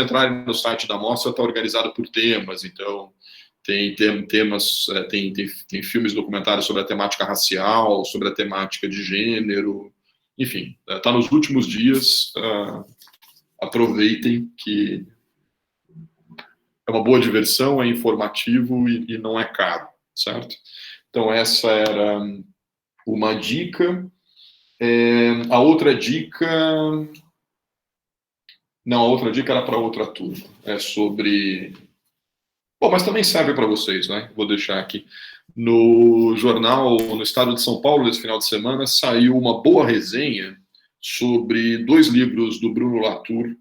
entrarem no site da mostra, está organizado por temas, então tem temas, tem filmes documentários sobre a temática racial, sobre a temática de gênero, enfim, está nos últimos dias, aproveitem que é uma boa diversão, é informativo e não é caro, certo? Então essa era uma dica. A outra dica... Não, a outra dica era para outra turma, é sobre... Bom, mas também serve para vocês, né? Vou deixar aqui. No jornal, no estado de São Paulo, esse final de semana, saiu uma boa resenha sobre 2 livros do Bruno Latour,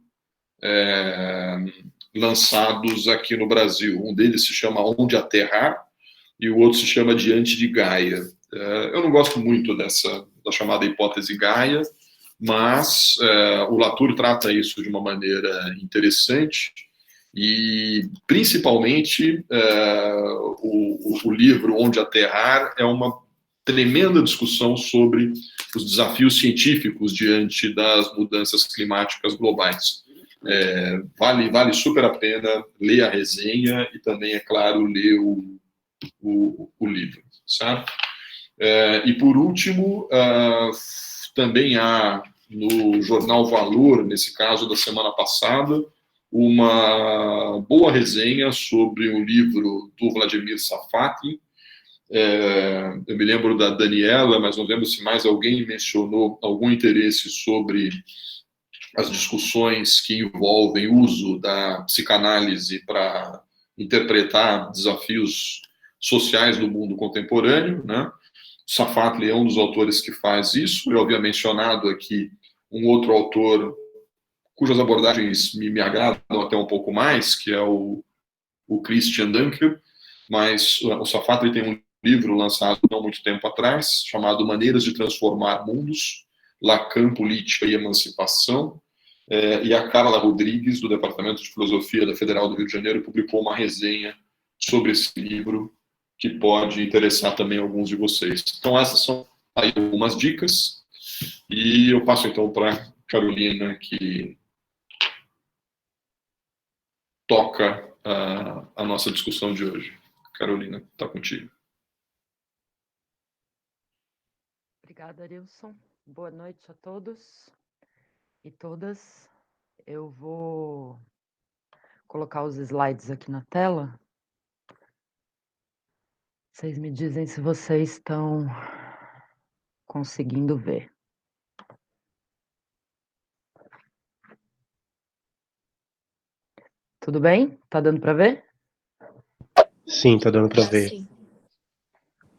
lançados aqui no Brasil. Um deles se chama Onde Aterrar e o outro se chama Diante de Gaia. Eu não gosto muito da chamada hipótese Gaia, mas o Latour trata isso de uma maneira interessante e, principalmente, o livro Onde Aterrar é uma tremenda discussão sobre os desafios científicos diante das mudanças climáticas globais. Vale super a pena ler a resenha e também, é claro, ler o livro, certo? E, por último, também há no jornal Valor, nesse caso da semana passada, uma boa resenha sobre um livro do Vladimir Safatli. Eu me lembro da Daniela, mas não lembro se mais alguém mencionou algum interesse sobre as discussões que envolvem o uso da psicanálise para interpretar desafios sociais do mundo contemporâneo, né? Safatli é um dos autores que faz isso. Eu havia mencionado aqui um outro autor cujas abordagens me agradam até um pouco mais, que é o Christian Dunker, mas o Safatli tem um livro lançado não muito tempo atrás, chamado Maneiras de Transformar Mundos, Lacan, Política e Emancipação, e a Carla Rodrigues, do Departamento de Filosofia da Federal do Rio de Janeiro, publicou uma resenha sobre esse livro, que pode interessar também alguns de vocês. Então, essas são aí algumas dicas, e eu passo então para Carolina, que toca a nossa discussão de hoje. Carolina, está contigo. Obrigada, Arilson. Boa noite a todos e todas. Eu vou colocar os slides aqui na tela. Vocês me dizem se vocês estão conseguindo ver. Tudo bem? Tá dando para ver? Sim, tá dando para ver. Sim.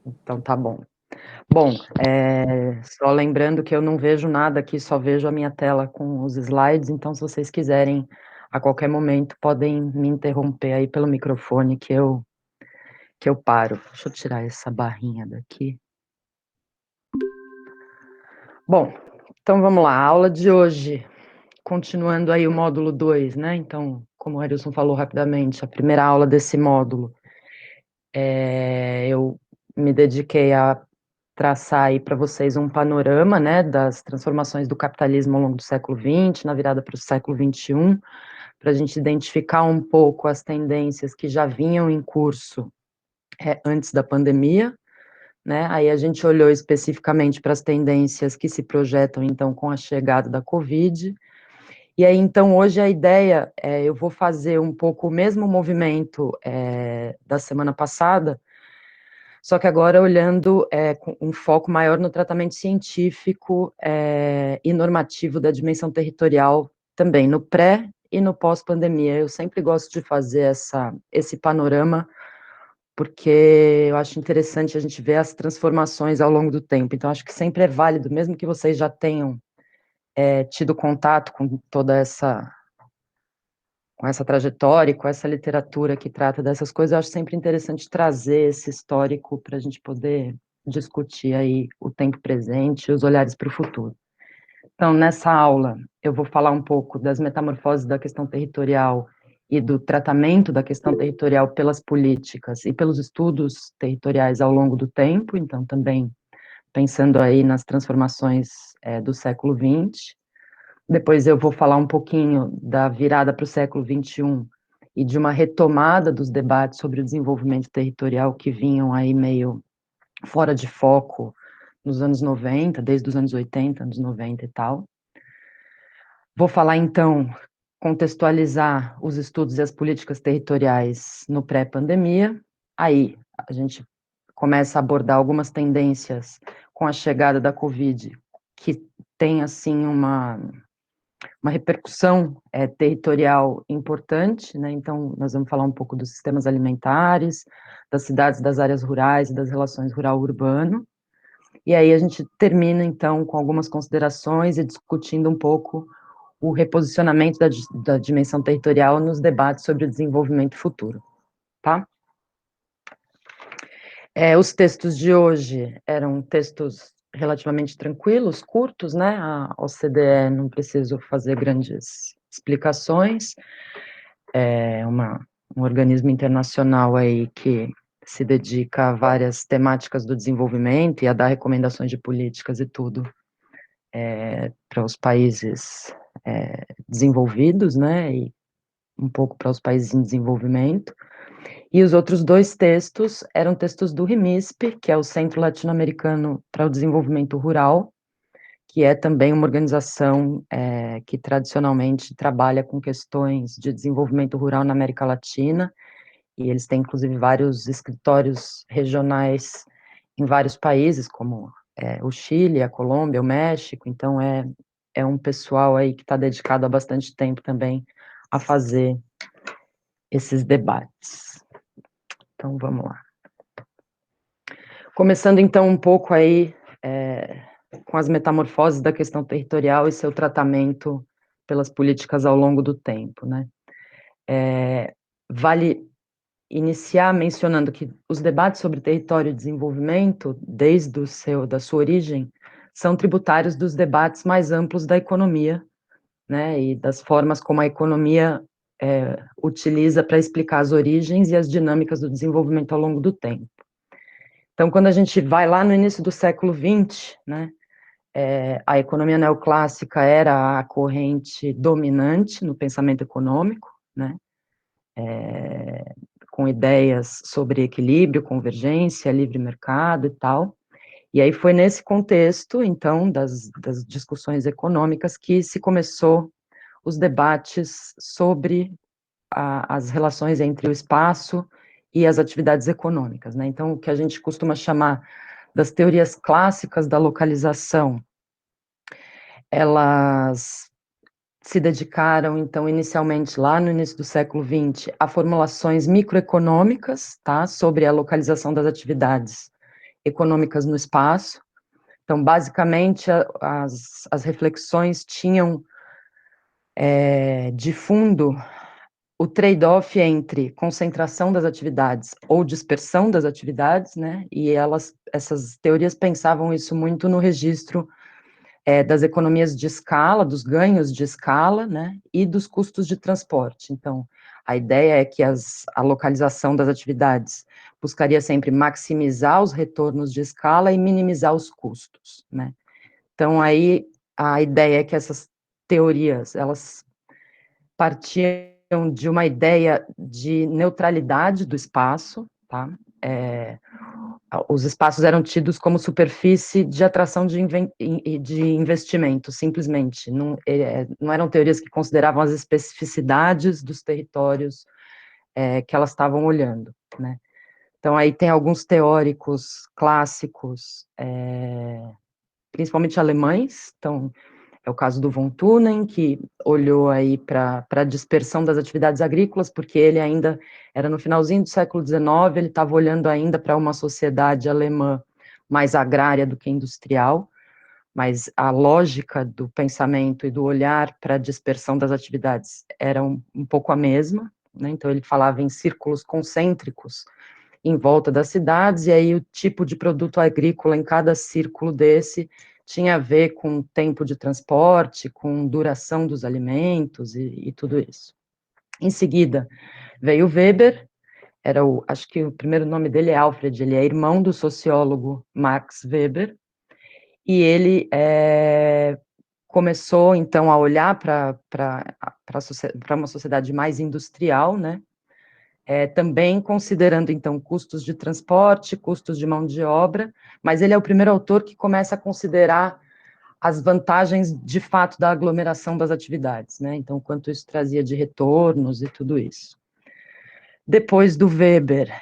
Então tá bom. Bom, só lembrando que eu não vejo nada aqui, só vejo a minha tela com os slides, então se vocês quiserem, a qualquer momento, podem me interromper aí pelo microfone que eu paro. Deixa eu tirar essa barrinha daqui. Bom, então vamos lá, a aula de hoje, continuando aí o módulo 2, né? Então, como o Arilson falou rapidamente, a primeira aula desse módulo, eu me dediquei a traçar aí para vocês um panorama, né, das transformações do capitalismo ao longo do século XX, na virada para o século XXI, para a gente identificar um pouco as tendências que já vinham em curso antes da pandemia, né, aí a gente olhou especificamente para as tendências que se projetam, então, com a chegada da Covid, e aí, então, hoje a ideia eu vou fazer um pouco o mesmo movimento da semana passada, só que agora olhando com um foco maior no tratamento científico e normativo da dimensão territorial também, no pré e no pós-pandemia. Eu sempre gosto de fazer esse panorama, porque eu acho interessante a gente ver as transformações ao longo do tempo. Então, acho que sempre é válido, mesmo que vocês já tenham tido contato com toda essa trajetória, com essa literatura que trata dessas coisas, eu acho sempre interessante trazer esse histórico para a gente poder discutir aí o tempo presente e os olhares para o futuro. Então, nessa aula, eu vou falar um pouco das metamorfoses da questão territorial e do tratamento da questão territorial pelas políticas e pelos estudos territoriais ao longo do tempo, então também pensando aí nas transformações do século XX. Depois eu vou falar um pouquinho da virada para o século XXI e de uma retomada dos debates sobre o desenvolvimento territorial que vinham aí meio fora de foco nos anos 90, desde os anos 80, anos 90 e tal. Vou falar, então, contextualizar os estudos e as políticas territoriais no pré-pandemia. Aí, a gente começa a abordar algumas tendências com a chegada da Covid, que tem, assim, uma repercussão territorial importante, né? Então, nós vamos falar um pouco dos sistemas alimentares, das cidades, das áreas rurais e das relações rural-urbano. E aí a gente termina, então, com algumas considerações e discutindo um pouco o reposicionamento da dimensão territorial nos debates sobre o desenvolvimento futuro, tá? Os textos de hoje eram textos relativamente tranquilos, curtos, né? A OCDE não preciso fazer grandes explicações, é um organismo internacional aí que se dedica a várias temáticas do desenvolvimento e a dar recomendações de políticas e tudo para os países desenvolvidos, né, e um pouco para os países em desenvolvimento. E os outros dois textos eram textos do RIMISP, que é o Centro Latino-Americano para o Desenvolvimento Rural, que é também uma organização que tradicionalmente trabalha com questões de desenvolvimento rural na América Latina, e eles têm, inclusive, vários escritórios regionais em vários países, como o Chile, a Colômbia, o México, então é um pessoal aí que está dedicado há bastante tempo também a fazer esses debates. Então, vamos lá. Começando, então, um pouco aí com as metamorfoses da questão territorial e seu tratamento pelas políticas ao longo do tempo, né? Vale iniciar mencionando que os debates sobre território e desenvolvimento, desde da sua origem, são tributários dos debates mais amplos da economia, né, e das formas como a economia utiliza para explicar as origens e as dinâmicas do desenvolvimento ao longo do tempo. Então, quando a gente vai lá no início do século XX, né, a economia neoclássica era a corrente dominante no pensamento econômico, né, com ideias sobre equilíbrio, convergência, livre mercado e tal. E aí foi nesse contexto, então, das discussões econômicas que se começou os debates sobre as relações entre o espaço e as atividades econômicas, né? Então, o que a gente costuma chamar das teorias clássicas da localização, elas se dedicaram, então, inicialmente, lá no início do século XX, a formulações microeconômicas, tá, sobre a localização das atividades econômicas no espaço. Então, basicamente, as reflexões tinham de fundo o trade-off entre concentração das atividades ou dispersão das atividades, né, e essas teorias pensavam isso muito no registro das economias de escala, dos ganhos de escala, né, e dos custos de transporte. Então, a ideia é que a localização das atividades buscaria sempre maximizar os retornos de escala e minimizar os custos, né. Então, aí, a ideia é que essas teorias, elas partiam de uma ideia de neutralidade do espaço, tá? Os espaços eram tidos como superfície de atração de investimento, simplesmente. Não eram teorias que consideravam as especificidades dos territórios que elas estavam olhando, né? Então, aí tem alguns teóricos clássicos, principalmente alemães. Então, é o caso do von Thunen, que olhou aí para a dispersão das atividades agrícolas, porque ele ainda era no finalzinho do século XIX, ele estava olhando ainda para uma sociedade alemã mais agrária do que industrial, mas a lógica do pensamento e do olhar para a dispersão das atividades era um pouco a mesma, né? Então ele falava em círculos concêntricos em volta das cidades, e aí o tipo de produto agrícola em cada círculo desse tinha a ver com tempo de transporte, com duração dos alimentos e tudo isso. Em seguida, veio Weber, acho que o primeiro nome dele é Alfred, ele é irmão do sociólogo Max Weber, e ele começou, então, a olhar para uma sociedade mais industrial, né, também considerando, então, custos de transporte, custos de mão de obra, mas ele é o primeiro autor que começa a considerar as vantagens, de fato, da aglomeração das atividades, né, então, quanto isso trazia de retornos e tudo isso. Depois do Weber,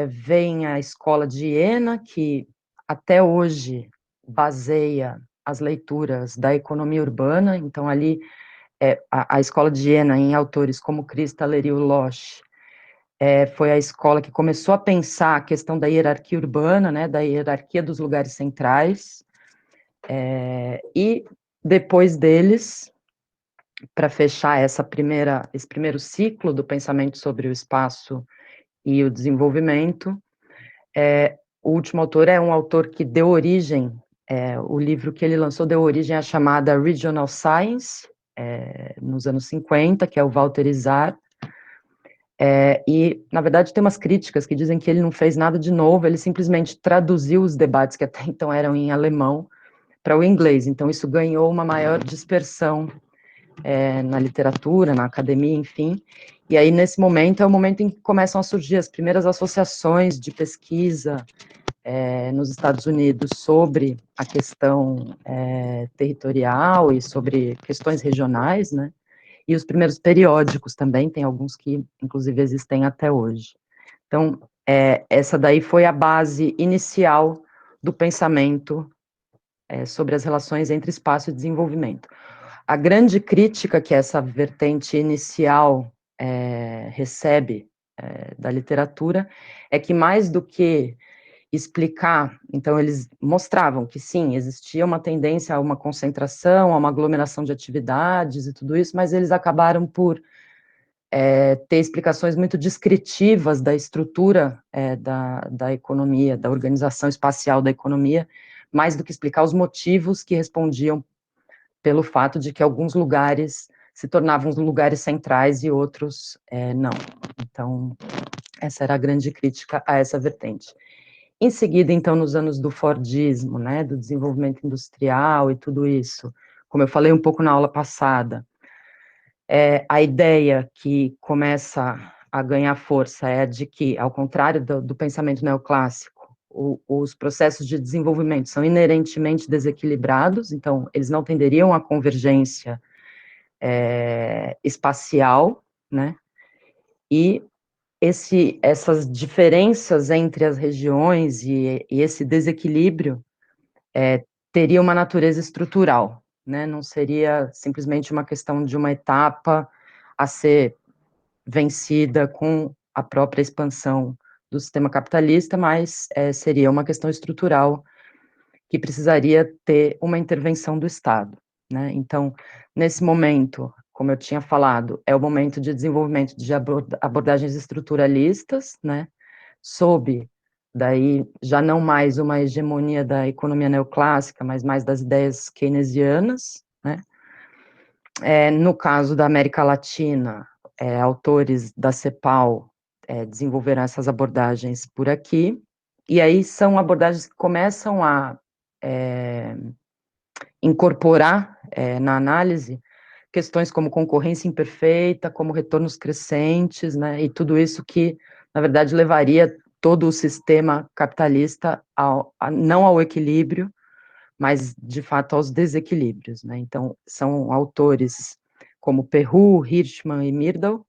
vem a escola de Iena, que até hoje baseia as leituras da economia urbana, então ali a escola de Iena, em autores como Christa Leroux-Loch, foi a escola que começou a pensar a questão da hierarquia urbana, né, da hierarquia dos lugares centrais, e depois deles, para fechar esse primeiro ciclo do pensamento sobre o espaço e o desenvolvimento, o último autor é um autor que deu origem, o livro que ele lançou deu origem à chamada Regional Science, nos anos 50, que é o Walter Isar, e, na verdade, tem umas críticas que dizem que ele não fez nada de novo, ele simplesmente traduziu os debates que até então eram em alemão para o inglês, então isso ganhou uma maior dispersão na literatura, na academia, enfim, e aí, nesse momento, é o momento em que começam a surgir as primeiras associações de pesquisa nos Estados Unidos sobre a questão territorial e sobre questões regionais, né, e os primeiros periódicos também, tem alguns que, inclusive, existem até hoje. Então, essa daí foi a base inicial do pensamento sobre as relações entre espaço e desenvolvimento. A grande crítica que essa vertente inicial recebe da literatura é que, mais do que explicar, então eles mostravam que sim, existia uma tendência a uma concentração, a uma aglomeração de atividades e tudo isso, mas eles acabaram por ter explicações muito descritivas da estrutura da economia, da organização espacial da economia, mais do que explicar os motivos que respondiam pelo fato de que alguns lugares se tornavam lugares centrais e outros não. Então, essa era a grande crítica a essa vertente. Em seguida, então, nos anos do Fordismo, né, do desenvolvimento industrial e tudo isso, como eu falei um pouco na aula passada, a ideia que começa a ganhar força é a de que, ao contrário do pensamento neoclássico, os processos de desenvolvimento são inerentemente desequilibrados, então, eles não tenderiam à convergência espacial, né, e essas diferenças entre as regiões e esse desequilíbrio teria uma natureza estrutural, né? Não seria simplesmente uma questão de uma etapa a ser vencida com a própria expansão do sistema capitalista, mas seria uma questão estrutural que precisaria ter uma intervenção do Estado, né? Então, nesse momento, como eu tinha falado, é o momento de desenvolvimento de abordagens estruturalistas, né, sob, daí, já não mais uma hegemonia da economia neoclássica, mas mais das ideias keynesianas, né. No caso da América Latina, autores da CEPAL desenvolveram essas abordagens por aqui, e aí são abordagens que começam a incorporar na análise questões como concorrência imperfeita, como retornos crescentes, né, e tudo isso que, na verdade, levaria todo o sistema capitalista não ao equilíbrio, mas, de fato, aos desequilíbrios, né. Então, são autores como Perroux, Hirschman e Myrdal,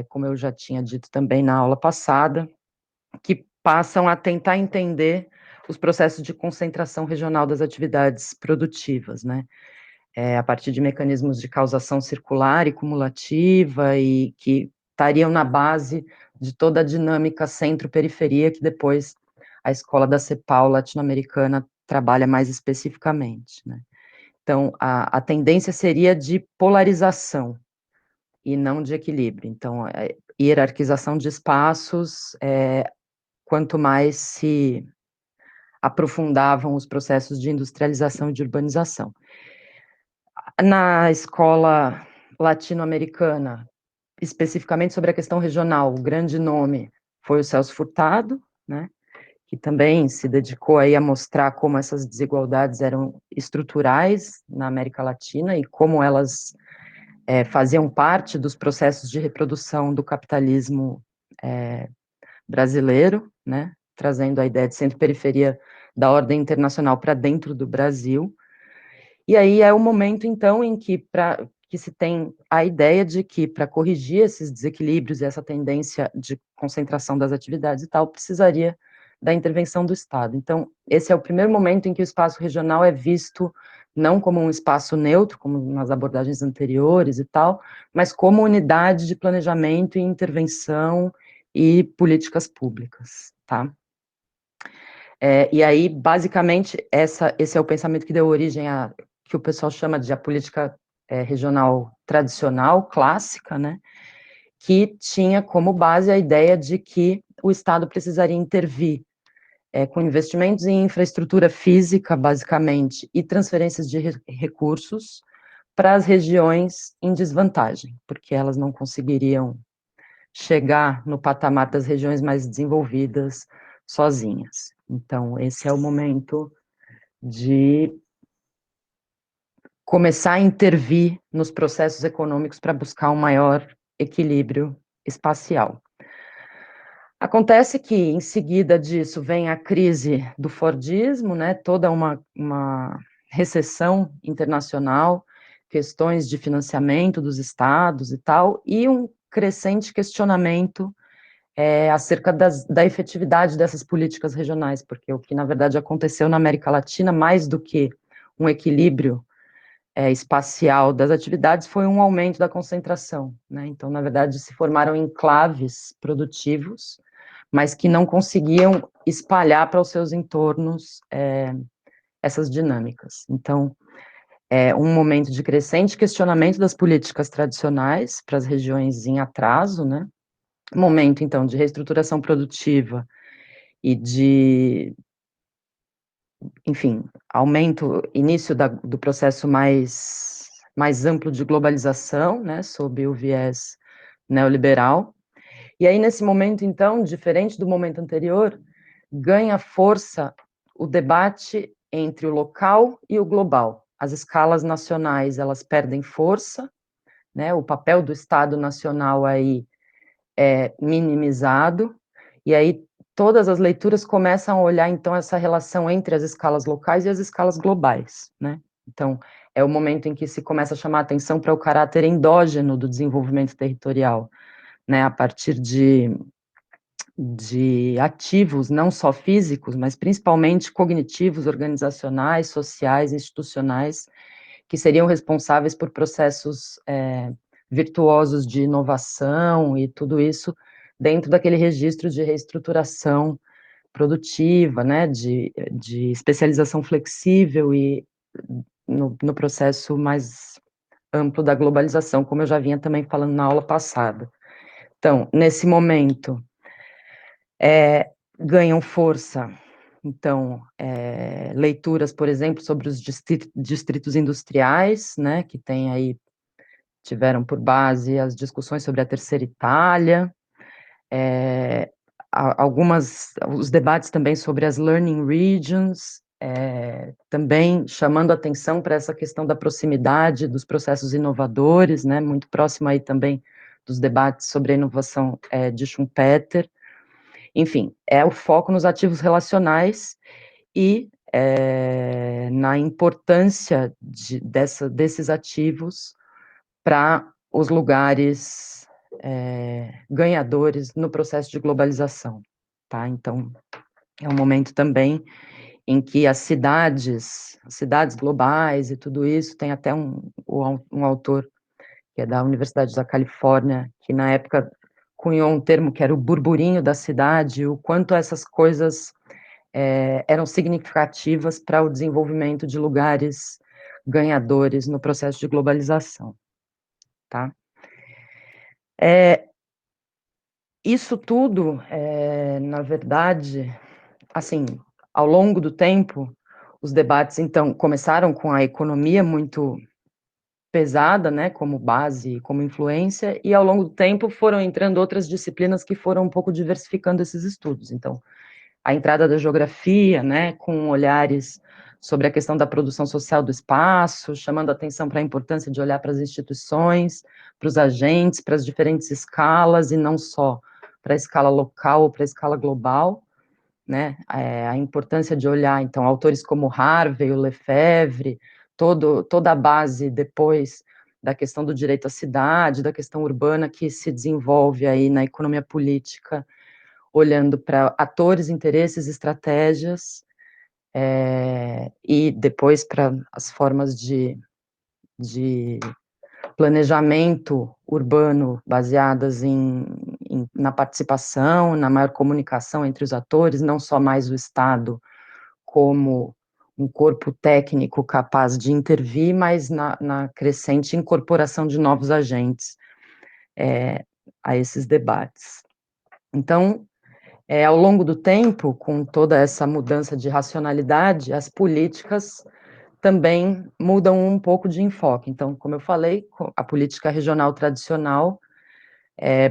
como eu já tinha dito também na aula passada, que passam a tentar entender os processos de concentração regional das atividades produtivas, né, a partir de mecanismos de causação circular e cumulativa, e que estariam na base de toda a dinâmica centro-periferia, que depois a escola da CEPAL latino-americana trabalha mais especificamente, né. Então, a tendência seria de polarização, e não de equilíbrio. Então, hierarquização de espaços, quanto mais se aprofundavam os processos de industrialização e de urbanização. Na escola latino-americana, especificamente sobre a questão regional, o grande nome foi o Celso Furtado, né, que também se dedicou aí a mostrar como essas desigualdades eram estruturais na América Latina e como elas faziam parte dos processos de reprodução do capitalismo brasileiro, né, trazendo a ideia de centro-periferia da ordem internacional para dentro do Brasil. E aí é o momento, então, em que se tem a ideia de que, para corrigir esses desequilíbrios e essa tendência de concentração das atividades e tal, precisaria da intervenção do Estado. Então, esse é o primeiro momento em que o espaço regional é visto não como um espaço neutro, como nas abordagens anteriores e tal, mas como unidade de planejamento e intervenção e políticas públicas, tá? E aí, basicamente, esse é o pensamento que deu origem a que o pessoal chama de a política regional tradicional, clássica, né, que tinha como base a ideia de que o Estado precisaria intervir com investimentos em infraestrutura física, basicamente, e transferências de recursos para as regiões em desvantagem, porque elas não conseguiriam chegar no patamar das regiões mais desenvolvidas sozinhas. Então, esse é o momento de começar a intervir nos processos econômicos para buscar um maior equilíbrio espacial. Acontece que, em seguida disso, vem a crise do Fordismo, né, toda uma recessão internacional, questões de financiamento dos estados e tal, e um crescente questionamento acerca da efetividade dessas políticas regionais, porque o que, na verdade, aconteceu na América Latina, mais do que um equilíbrio espacial das atividades, foi um aumento da concentração, né? Então, na verdade, se formaram enclaves produtivos, mas que não conseguiam espalhar para os seus entornos essas dinâmicas. Então, é um momento de crescente questionamento das políticas tradicionais para as regiões em atraso, né? Momento, então, de reestruturação produtiva e de, enfim, início do processo mais amplo de globalização, né, sob o viés neoliberal. E aí, nesse momento, então, diferente do momento anterior, ganha força o debate entre o local e o global. As escalas nacionais, elas perdem força, né, o papel do Estado Nacional aí minimizado, e aí todas as leituras começam a olhar, então, essa relação entre as escalas locais e as escalas globais, né? Então, é o momento em que se começa a chamar a atenção para o caráter endógeno do desenvolvimento territorial, né, a partir de ativos, não só físicos, mas principalmente cognitivos, organizacionais, sociais, institucionais, que seriam responsáveis por processos virtuosos de inovação e tudo isso dentro daquele registro de reestruturação produtiva, né, de especialização flexível e no processo mais amplo da globalização, como eu já vinha também falando na aula passada. Então, nesse momento, ganham força, então, leituras, por exemplo, sobre os distritos industriais, né, que tem aí, tiveram por base as discussões sobre a Terceira Itália, os debates também sobre as learning regions, também chamando atenção para essa questão da proximidade dos processos inovadores, né, muito próximo aí também dos debates sobre a inovação de Schumpeter. Enfim, é o foco nos ativos relacionais e na importância desses ativos para os lugares ganhadores no processo de globalização, tá? Então, é um momento também em que as cidades globais e tudo isso, tem até um autor que é da Universidade da Califórnia, que na época cunhou um termo que era o burburinho da cidade, o quanto essas coisas eram significativas para o desenvolvimento de lugares ganhadores no processo de globalização, tá? Isso tudo, na verdade, assim, ao longo do tempo, os debates, então, começaram com a economia muito pesada, né, como base, como influência, e ao longo do tempo foram entrando outras disciplinas que foram um pouco diversificando esses estudos. Então, a entrada da geografia, né, com olhares sobre a questão da produção social do espaço, chamando atenção para a importância de olhar para as instituições, para os agentes, para as diferentes escalas, e não só para a escala local ou para a escala global, né, a importância de olhar, então, autores como Harvey, o Lefebvre, toda a base depois da questão do direito à cidade, da questão urbana que se desenvolve aí na economia política, olhando para atores, interesses, estratégias, e depois para as formas de planejamento urbano baseadas na participação, na maior comunicação entre os atores, não só mais o Estado como um corpo técnico capaz de intervir, mas na crescente incorporação de novos agentes a esses debates. Então, ao longo do tempo, com toda essa mudança de racionalidade, as políticas também mudam um pouco de enfoque. Então, como eu falei, a política regional tradicional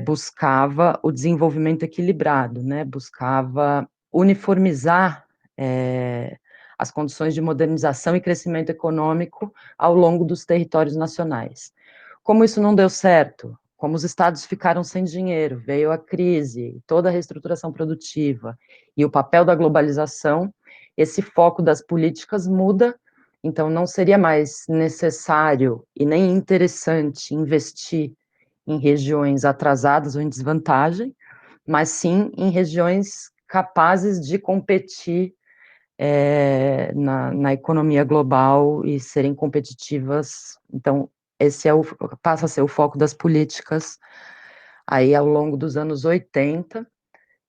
buscava o desenvolvimento equilibrado, né? Buscava uniformizar as condições de modernização e crescimento econômico ao longo dos territórios nacionais. Como isso não deu certo, como os estados ficaram sem dinheiro, veio a crise, toda a reestruturação produtiva e o papel da globalização, esse foco das políticas muda, então não seria mais necessário e nem interessante investir em regiões atrasadas ou em desvantagem, mas sim em regiões capazes de competir na economia global e serem competitivas. Então, esse passa a ser o foco das políticas aí ao longo dos anos 80.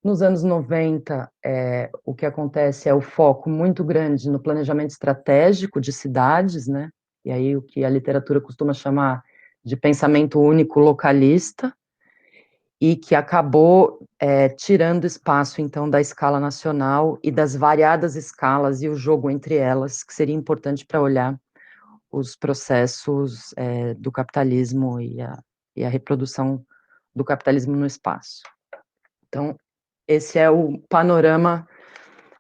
Nos anos 90, o que acontece é o foco muito grande no planejamento estratégico de cidades, né? E aí o que a literatura costuma chamar de pensamento único localista, e que acabou tirando espaço, então, da escala nacional e das variadas escalas e o jogo entre elas, que seria importante para olhar os processos do capitalismo e a reprodução do capitalismo no espaço. Então, esse é o panorama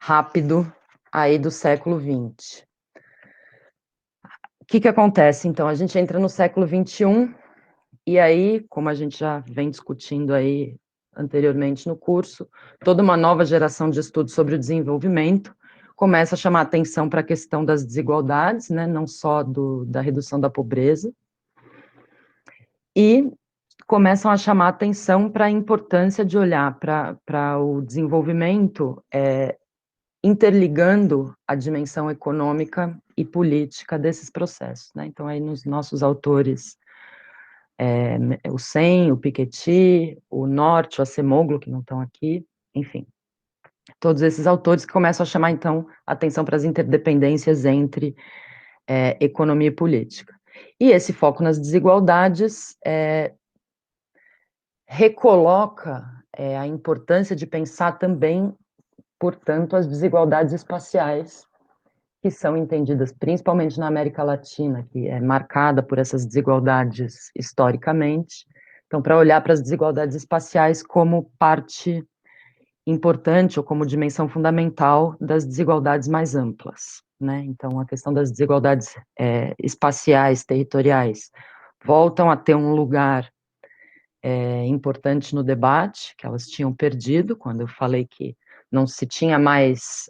rápido aí do século XX. O que acontece, então? A gente entra no século XXI, e aí, como a gente já vem discutindo aí anteriormente no curso, toda uma nova geração de estudos sobre o desenvolvimento começa a chamar atenção para a questão das desigualdades, né, não só da redução da pobreza, e começam a chamar atenção para a importância de olhar para o desenvolvimento interligando a dimensão econômica e política desses processos, né? Então, aí nos nossos autores, o Sen, o Piketty, o Norte, o Acemoglu, que não estão aqui, enfim, todos esses autores que começam a chamar, então, atenção para as interdependências entre economia e política. E esse foco nas desigualdades recoloca a importância de pensar também, portanto, as desigualdades espaciais, que são entendidas principalmente na América Latina, que é marcada por essas desigualdades historicamente. Então, para olhar para as desigualdades espaciais como parte importante ou como dimensão fundamental das desigualdades mais amplas, né? Então, a questão das desigualdades espaciais, territoriais, voltam a ter um lugar importante no debate, que elas tinham perdido, quando eu falei que não se tinha mais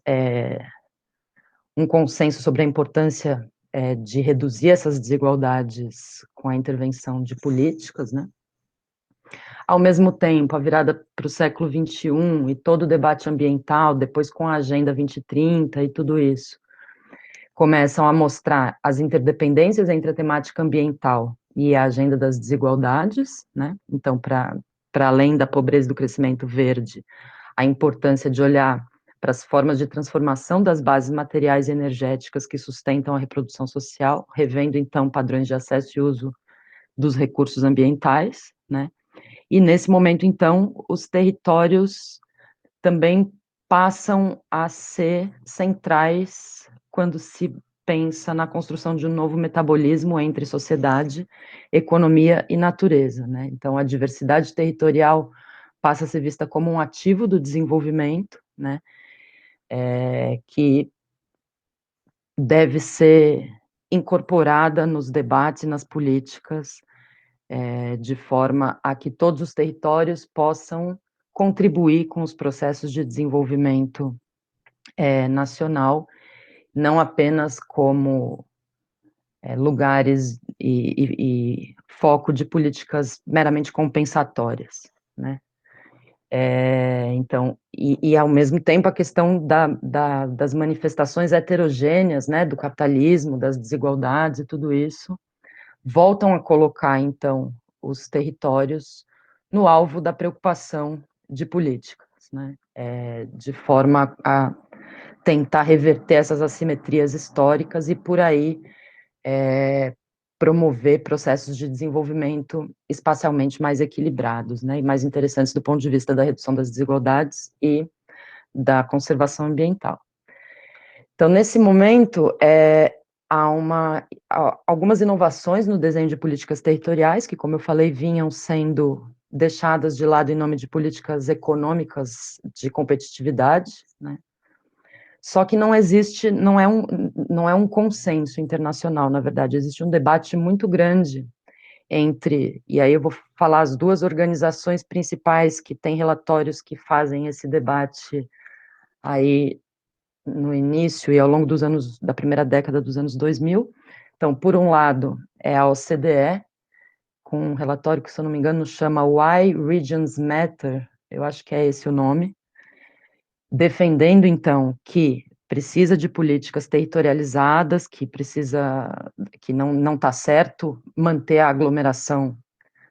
um consenso sobre a importância de reduzir essas desigualdades com a intervenção de políticas, né? Ao mesmo tempo, a virada para o século XXI e todo o debate ambiental, depois com a Agenda 2030 e tudo isso, começam a mostrar as interdependências entre a temática ambiental e a agenda das desigualdades, né? Então, para além da pobreza e do crescimento verde, a importância de olhar para as formas de transformação das bases materiais e energéticas que sustentam a reprodução social, revendo, então, padrões de acesso e uso dos recursos ambientais, né? E, nesse momento, então, os territórios também passam a ser centrais quando se pensa na construção de um novo metabolismo entre sociedade, economia e natureza, né? Então, a diversidade territorial passa a ser vista como um ativo do desenvolvimento, né? que deve ser incorporada nos debates e nas políticas, de forma a que todos os territórios possam contribuir com os processos de desenvolvimento nacional, não apenas como lugares e foco de políticas meramente compensatórias, né? Então, ao mesmo tempo a questão das manifestações heterogêneas, né, do capitalismo, das desigualdades e tudo isso, voltam a colocar, então, os territórios no alvo da preocupação de políticas, né, de forma a tentar reverter essas assimetrias históricas e, por aí, promover processos de desenvolvimento espacialmente mais equilibrados, né, e mais interessantes do ponto de vista da redução das desigualdades e da conservação ambiental. Então, nesse momento, há algumas inovações no desenho de políticas territoriais, que, como eu falei, vinham sendo deixadas de lado em nome de políticas econômicas de competitividade, né? Só que não existe, não é um consenso internacional, na verdade, existe um debate muito grande entre, e aí eu vou falar as duas organizações principais que têm relatórios que fazem esse debate aí no início e ao longo dos anos, da primeira década dos anos 2000. Então, por um lado, é a OCDE, com um relatório que, se eu não me engano, chama Why Regions Matter, eu acho que é esse o nome, defendendo, então, que precisa de políticas territorializadas, que não está certo manter a aglomeração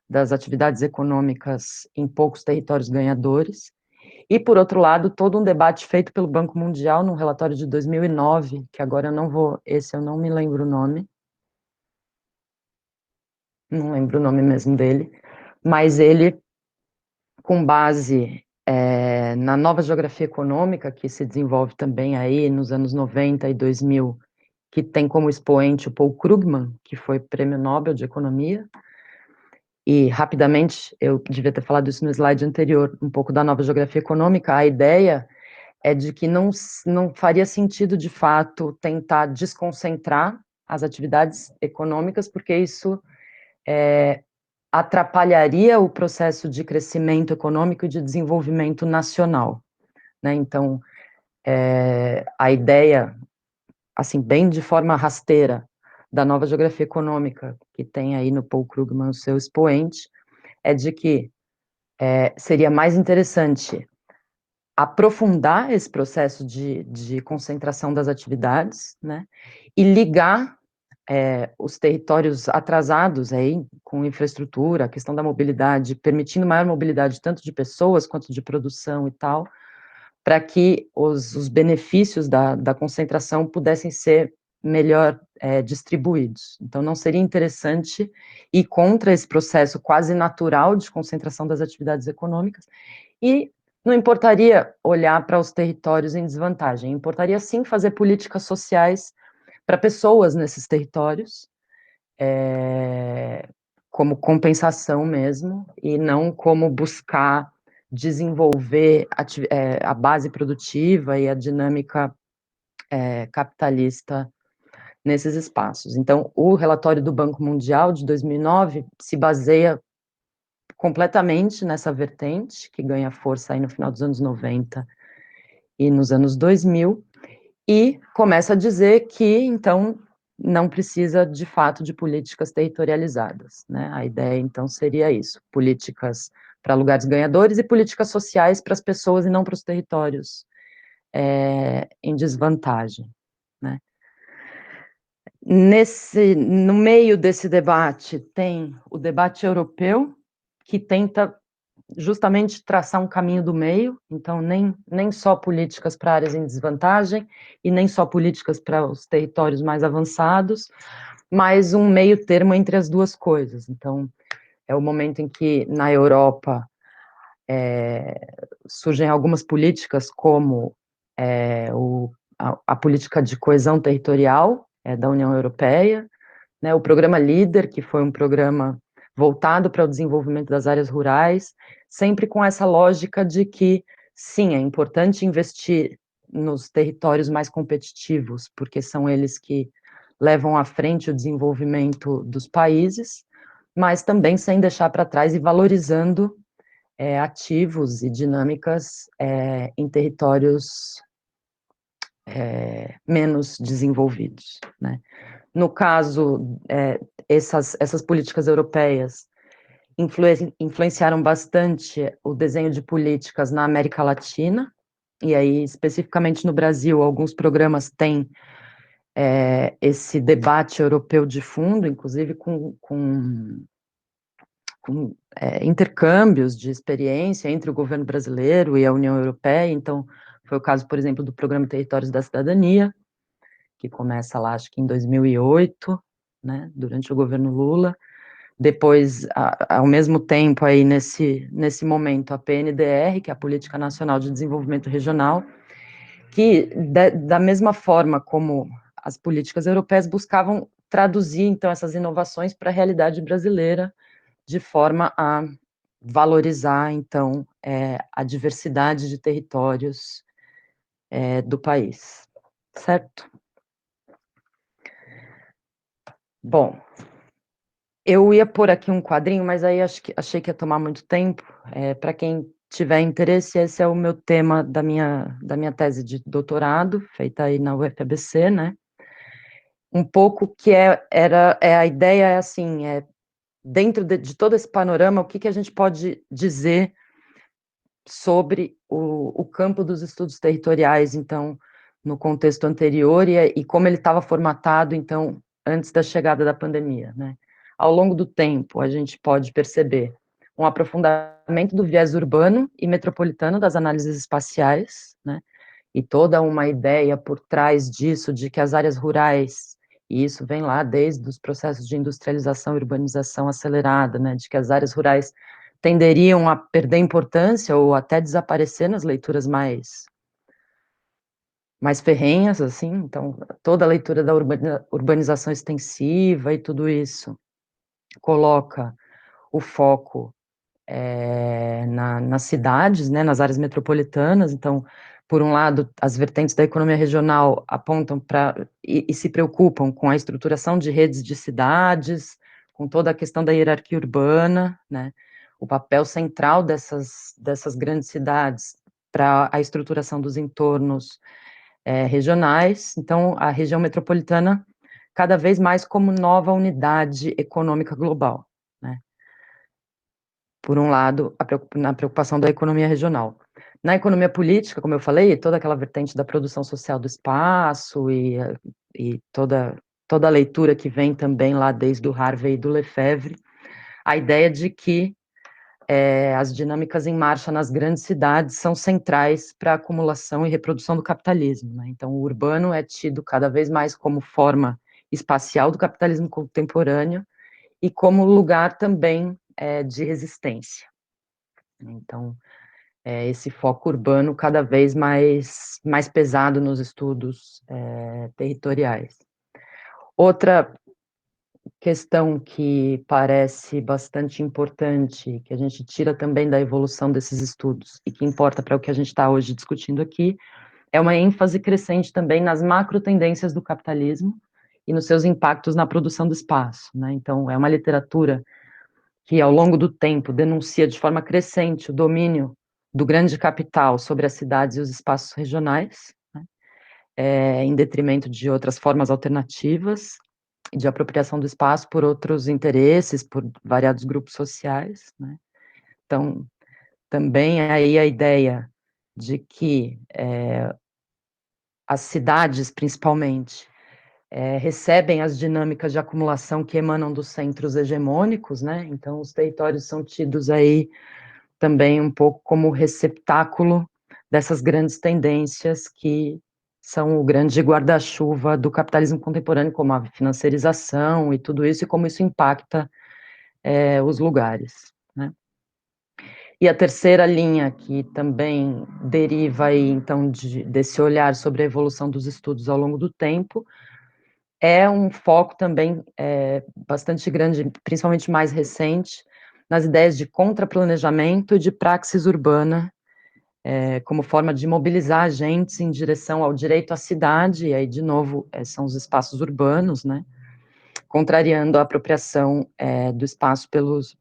das atividades econômicas em poucos territórios ganhadores, e, por outro lado, todo um debate feito pelo Banco Mundial num relatório de 2009, que agora eu não me lembro o nome, não lembro o nome mesmo dele, mas ele, com base na nova geografia econômica, que se desenvolve também aí nos anos 90 e 2000, que tem como expoente o Paul Krugman, que foi prêmio Nobel de Economia, e rapidamente, eu devia ter falado isso no slide anterior, um pouco da nova geografia econômica, a ideia é de que não faria sentido, de fato, tentar desconcentrar as atividades econômicas, porque isso atrapalharia o processo de crescimento econômico e de desenvolvimento nacional, né? Então, a ideia, assim, bem de forma rasteira, da nova geografia econômica, que tem aí no Paul Krugman o seu expoente, é de que seria mais interessante aprofundar esse processo de concentração das atividades, né, e ligar os territórios atrasados aí, com infraestrutura, a questão da mobilidade, permitindo maior mobilidade tanto de pessoas quanto de produção e tal, para que os benefícios da concentração pudessem ser melhor distribuídos. Então, não seria interessante ir contra esse processo quase natural de concentração das atividades econômicas, e não importaria olhar para os territórios em desvantagem, importaria sim fazer políticas sociais para pessoas nesses territórios, como compensação mesmo, e não como buscar desenvolver a base produtiva e a dinâmica capitalista nesses espaços. Então, o relatório do Banco Mundial de 2009 se baseia completamente nessa vertente, que ganha força aí no final dos anos 90 e nos anos 2000, e começa a dizer que, então, não precisa, de fato, de políticas territorializadas, né? A ideia, então, seria isso, políticas para lugares ganhadores e políticas sociais para as pessoas e não para os territórios em desvantagem, né? No meio desse debate, tem o debate europeu, que tenta justamente traçar um caminho do meio, então nem só políticas para áreas em desvantagem e nem só políticas para os territórios mais avançados, mas um meio termo entre as duas coisas. Então, é o momento em que, na Europa, surgem algumas políticas, como a política de coesão territorial da União Europeia, né, o programa LEADER, que foi um programa voltado para o desenvolvimento das áreas rurais, sempre com essa lógica de que, sim, é importante investir nos territórios mais competitivos, porque são eles que levam à frente o desenvolvimento dos países, mas também sem deixar para trás e valorizando ativos e dinâmicas em territórios menos desenvolvidos, né? No caso, essas políticas europeias influenciaram bastante o desenho de políticas na América Latina, e aí, especificamente no Brasil, alguns programas têm esse debate europeu de fundo, inclusive com intercâmbios de experiência entre o governo brasileiro e a União Europeia. Então, foi o caso, por exemplo, do Programa Territórios da Cidadania, que começa lá, acho que em 2008, né, durante o governo Lula. Depois, ao mesmo tempo, aí nesse momento, a PNDR, que é a Política Nacional de Desenvolvimento Regional, que, da mesma forma como as políticas europeias, buscavam traduzir, então, essas inovações para a realidade brasileira, de forma a valorizar, então, a diversidade de territórios do país, certo? Bom, eu ia pôr aqui um quadrinho, mas aí achei que ia tomar muito tempo. Para quem tiver interesse, esse é o meu tema da minha tese de doutorado, feita aí na UFABC, né? Um pouco que a ideia é assim, dentro de todo esse panorama, o que a gente pode dizer sobre o campo dos estudos territoriais, então, no contexto anterior, e como ele estava formatado, então, antes da chegada da pandemia, né? Ao longo do tempo, a gente pode perceber um aprofundamento do viés urbano e metropolitano das análises espaciais, né? E toda uma ideia por trás disso, de que as áreas rurais, e isso vem lá desde os processos de industrialização e urbanização acelerada, né? De que as áreas rurais tenderiam a perder importância ou até desaparecer nas leituras mais ferrenhas, assim. Então, toda a leitura da urbanização extensiva e tudo isso coloca o foco nas cidades, né, nas áreas metropolitanas. Então, por um lado, as vertentes da economia regional apontam para e se preocupam com a estruturação de redes de cidades, com toda a questão da hierarquia urbana, né, o papel central dessas grandes cidades para a estruturação dos entornos regionais. Então, a região metropolitana cada vez mais como nova unidade econômica global, né? Por um lado, na preocupação da economia regional. Na economia política, como eu falei, toda aquela vertente da produção social do espaço e toda a leitura que vem também lá desde o Harvey e do Lefebvre, a ideia de que as dinâmicas em marcha nas grandes cidades são centrais para a acumulação e reprodução do capitalismo, né? Então, o urbano é tido cada vez mais como forma espacial do capitalismo contemporâneo e como lugar também de resistência. Então, esse foco urbano cada vez mais pesado nos estudos territoriais. Outra questão que parece bastante importante, que a gente tira também da evolução desses estudos, e que importa para o que a gente está hoje discutindo aqui, é uma ênfase crescente também nas macro tendências do capitalismo e nos seus impactos na produção do espaço, né? Então, é uma literatura que, ao longo do tempo, denuncia de forma crescente o domínio do grande capital sobre as cidades e os espaços regionais, né, em detrimento de outras formas alternativas de apropriação do espaço por outros interesses, por variados grupos sociais, né. Então, também é aí a ideia de que as cidades, principalmente, recebem as dinâmicas de acumulação que emanam dos centros hegemônicos, né? Então, os territórios são tidos aí também um pouco como receptáculo dessas grandes tendências que são o grande guarda-chuva do capitalismo contemporâneo, como a financiarização e tudo isso, e como isso impacta os lugares, né? E a terceira linha, que também deriva aí, então, desse olhar sobre a evolução dos estudos ao longo do tempo, é um foco também bastante grande, principalmente mais recente, nas ideias de contraplanejamento e de praxis urbana como forma de mobilizar agentes em direção ao direito à cidade, e aí, de novo, são os espaços urbanos, né, contrariando a apropriação do espaço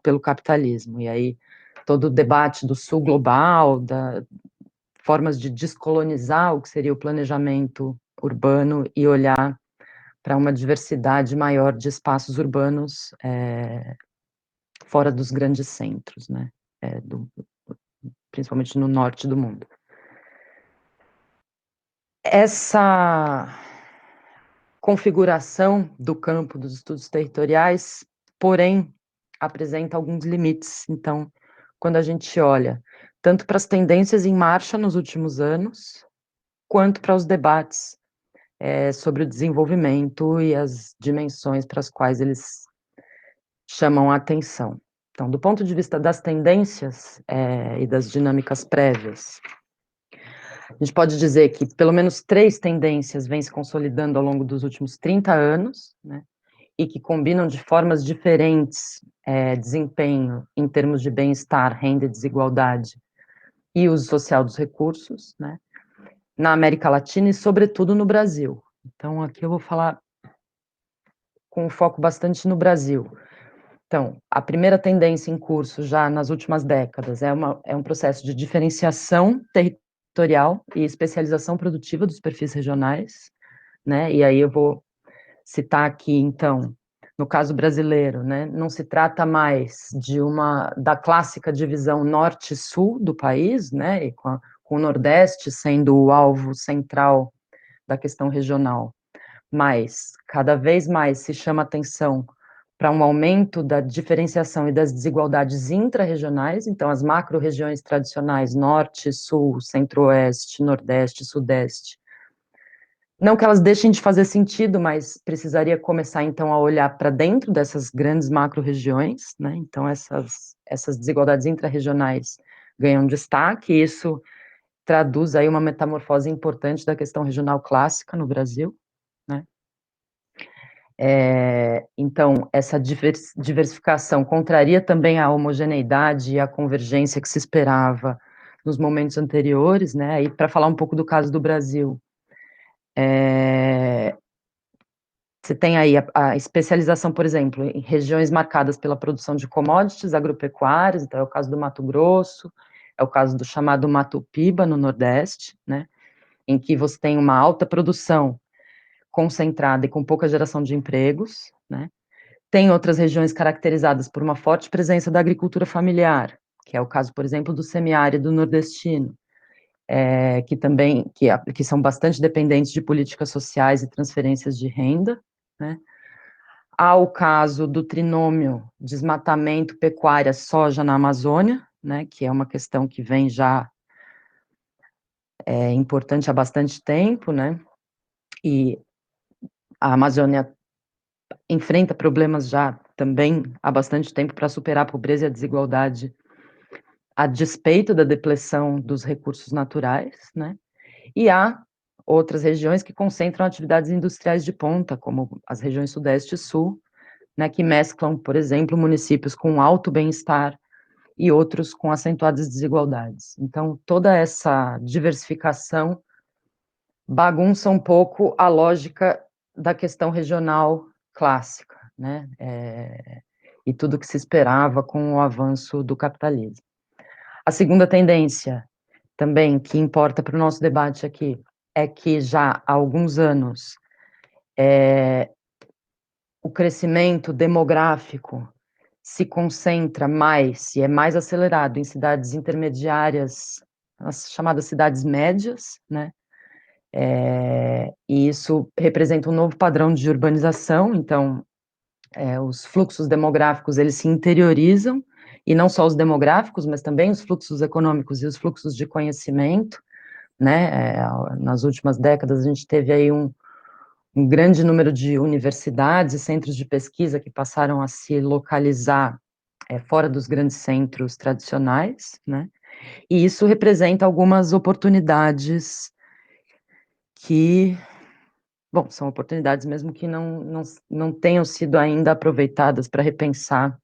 pelo capitalismo. E aí, todo o debate do sul global, da formas de descolonizar o que seria o planejamento urbano e olhar para uma diversidade maior de espaços urbanos fora dos grandes centros, né, principalmente no norte do mundo. Essa configuração do campo dos estudos territoriais, porém, apresenta alguns limites. Então, quando a gente olha tanto para as tendências em marcha nos últimos anos, quanto para os debates sobre o desenvolvimento e as dimensões para as quais eles chamam a atenção. Então, do ponto de vista das tendências e das dinâmicas prévias, a gente pode dizer que pelo menos 3 tendências vêm se consolidando ao longo dos últimos 30 anos, né, e que combinam de formas diferentes desempenho em termos de bem-estar, renda e desigualdade e uso social dos recursos, né, na América Latina e, sobretudo, no Brasil. Então, aqui eu vou falar com foco bastante no Brasil. Então, a primeira tendência em curso já nas últimas décadas é um processo de diferenciação territorial e especialização produtiva dos perfis regionais, né, e aí eu vou citar aqui, então, no caso brasileiro, né, não se trata mais da clássica divisão norte-sul do país, né, e com o Nordeste sendo o alvo central da questão regional, mas cada vez mais se chama atenção para um aumento da diferenciação e das desigualdades intra-regionais, então as macro-regiões tradicionais, norte, sul, centro-oeste, nordeste, sudeste, não que elas deixem de fazer sentido, mas precisaria começar, então, a olhar para dentro dessas grandes macro-regiões, né, então essas desigualdades intra-regionais ganham destaque, e isso traduz aí uma metamorfose importante da questão regional clássica no Brasil, né. Então, essa diversificação contraria também a homogeneidade e a convergência que se esperava nos momentos anteriores, né, e para falar um pouco do caso do Brasil, você tem aí a especialização, por exemplo, em regiões marcadas pela produção de commodities agropecuárias, então é o caso do Mato Grosso, é o caso do chamado Mato Piba, no Nordeste, né, em que você tem uma alta produção concentrada e com pouca geração de empregos, né. Tem outras regiões caracterizadas por uma forte presença da agricultura familiar, que é o caso, por exemplo, do semiárido nordestino, que são bastante dependentes de políticas sociais e transferências de renda, né. Há o caso do trinômio desmatamento, pecuária, soja na Amazônia, né, que é uma questão que vem já importante há bastante tempo, né, e a Amazônia enfrenta problemas já também há bastante tempo para superar a pobreza e a desigualdade, a despeito da depleção dos recursos naturais, né, e há outras regiões que concentram atividades industriais de ponta, como as regiões Sudeste e Sul, né, que mesclam, por exemplo, municípios com alto bem-estar e outros com acentuadas desigualdades. Então, toda essa diversificação bagunça um pouco a lógica da questão regional clássica, né, e tudo que se esperava com o avanço do capitalismo. A segunda tendência, também, que importa para o nosso debate aqui, é que já há alguns anos, o crescimento demográfico se concentra mais e é mais acelerado em cidades intermediárias, as chamadas cidades médias, né, e isso representa um novo padrão de urbanização, então, os fluxos demográficos, eles se interiorizam, e não só os demográficos, mas também os fluxos econômicos e os fluxos de conhecimento, né, nas últimas décadas a gente teve aí um grande número de universidades e centros de pesquisa que passaram a se localizar fora dos grandes centros tradicionais, né, e isso representa algumas oportunidades que, bom, são oportunidades mesmo que não tenham sido ainda aproveitadas para repensar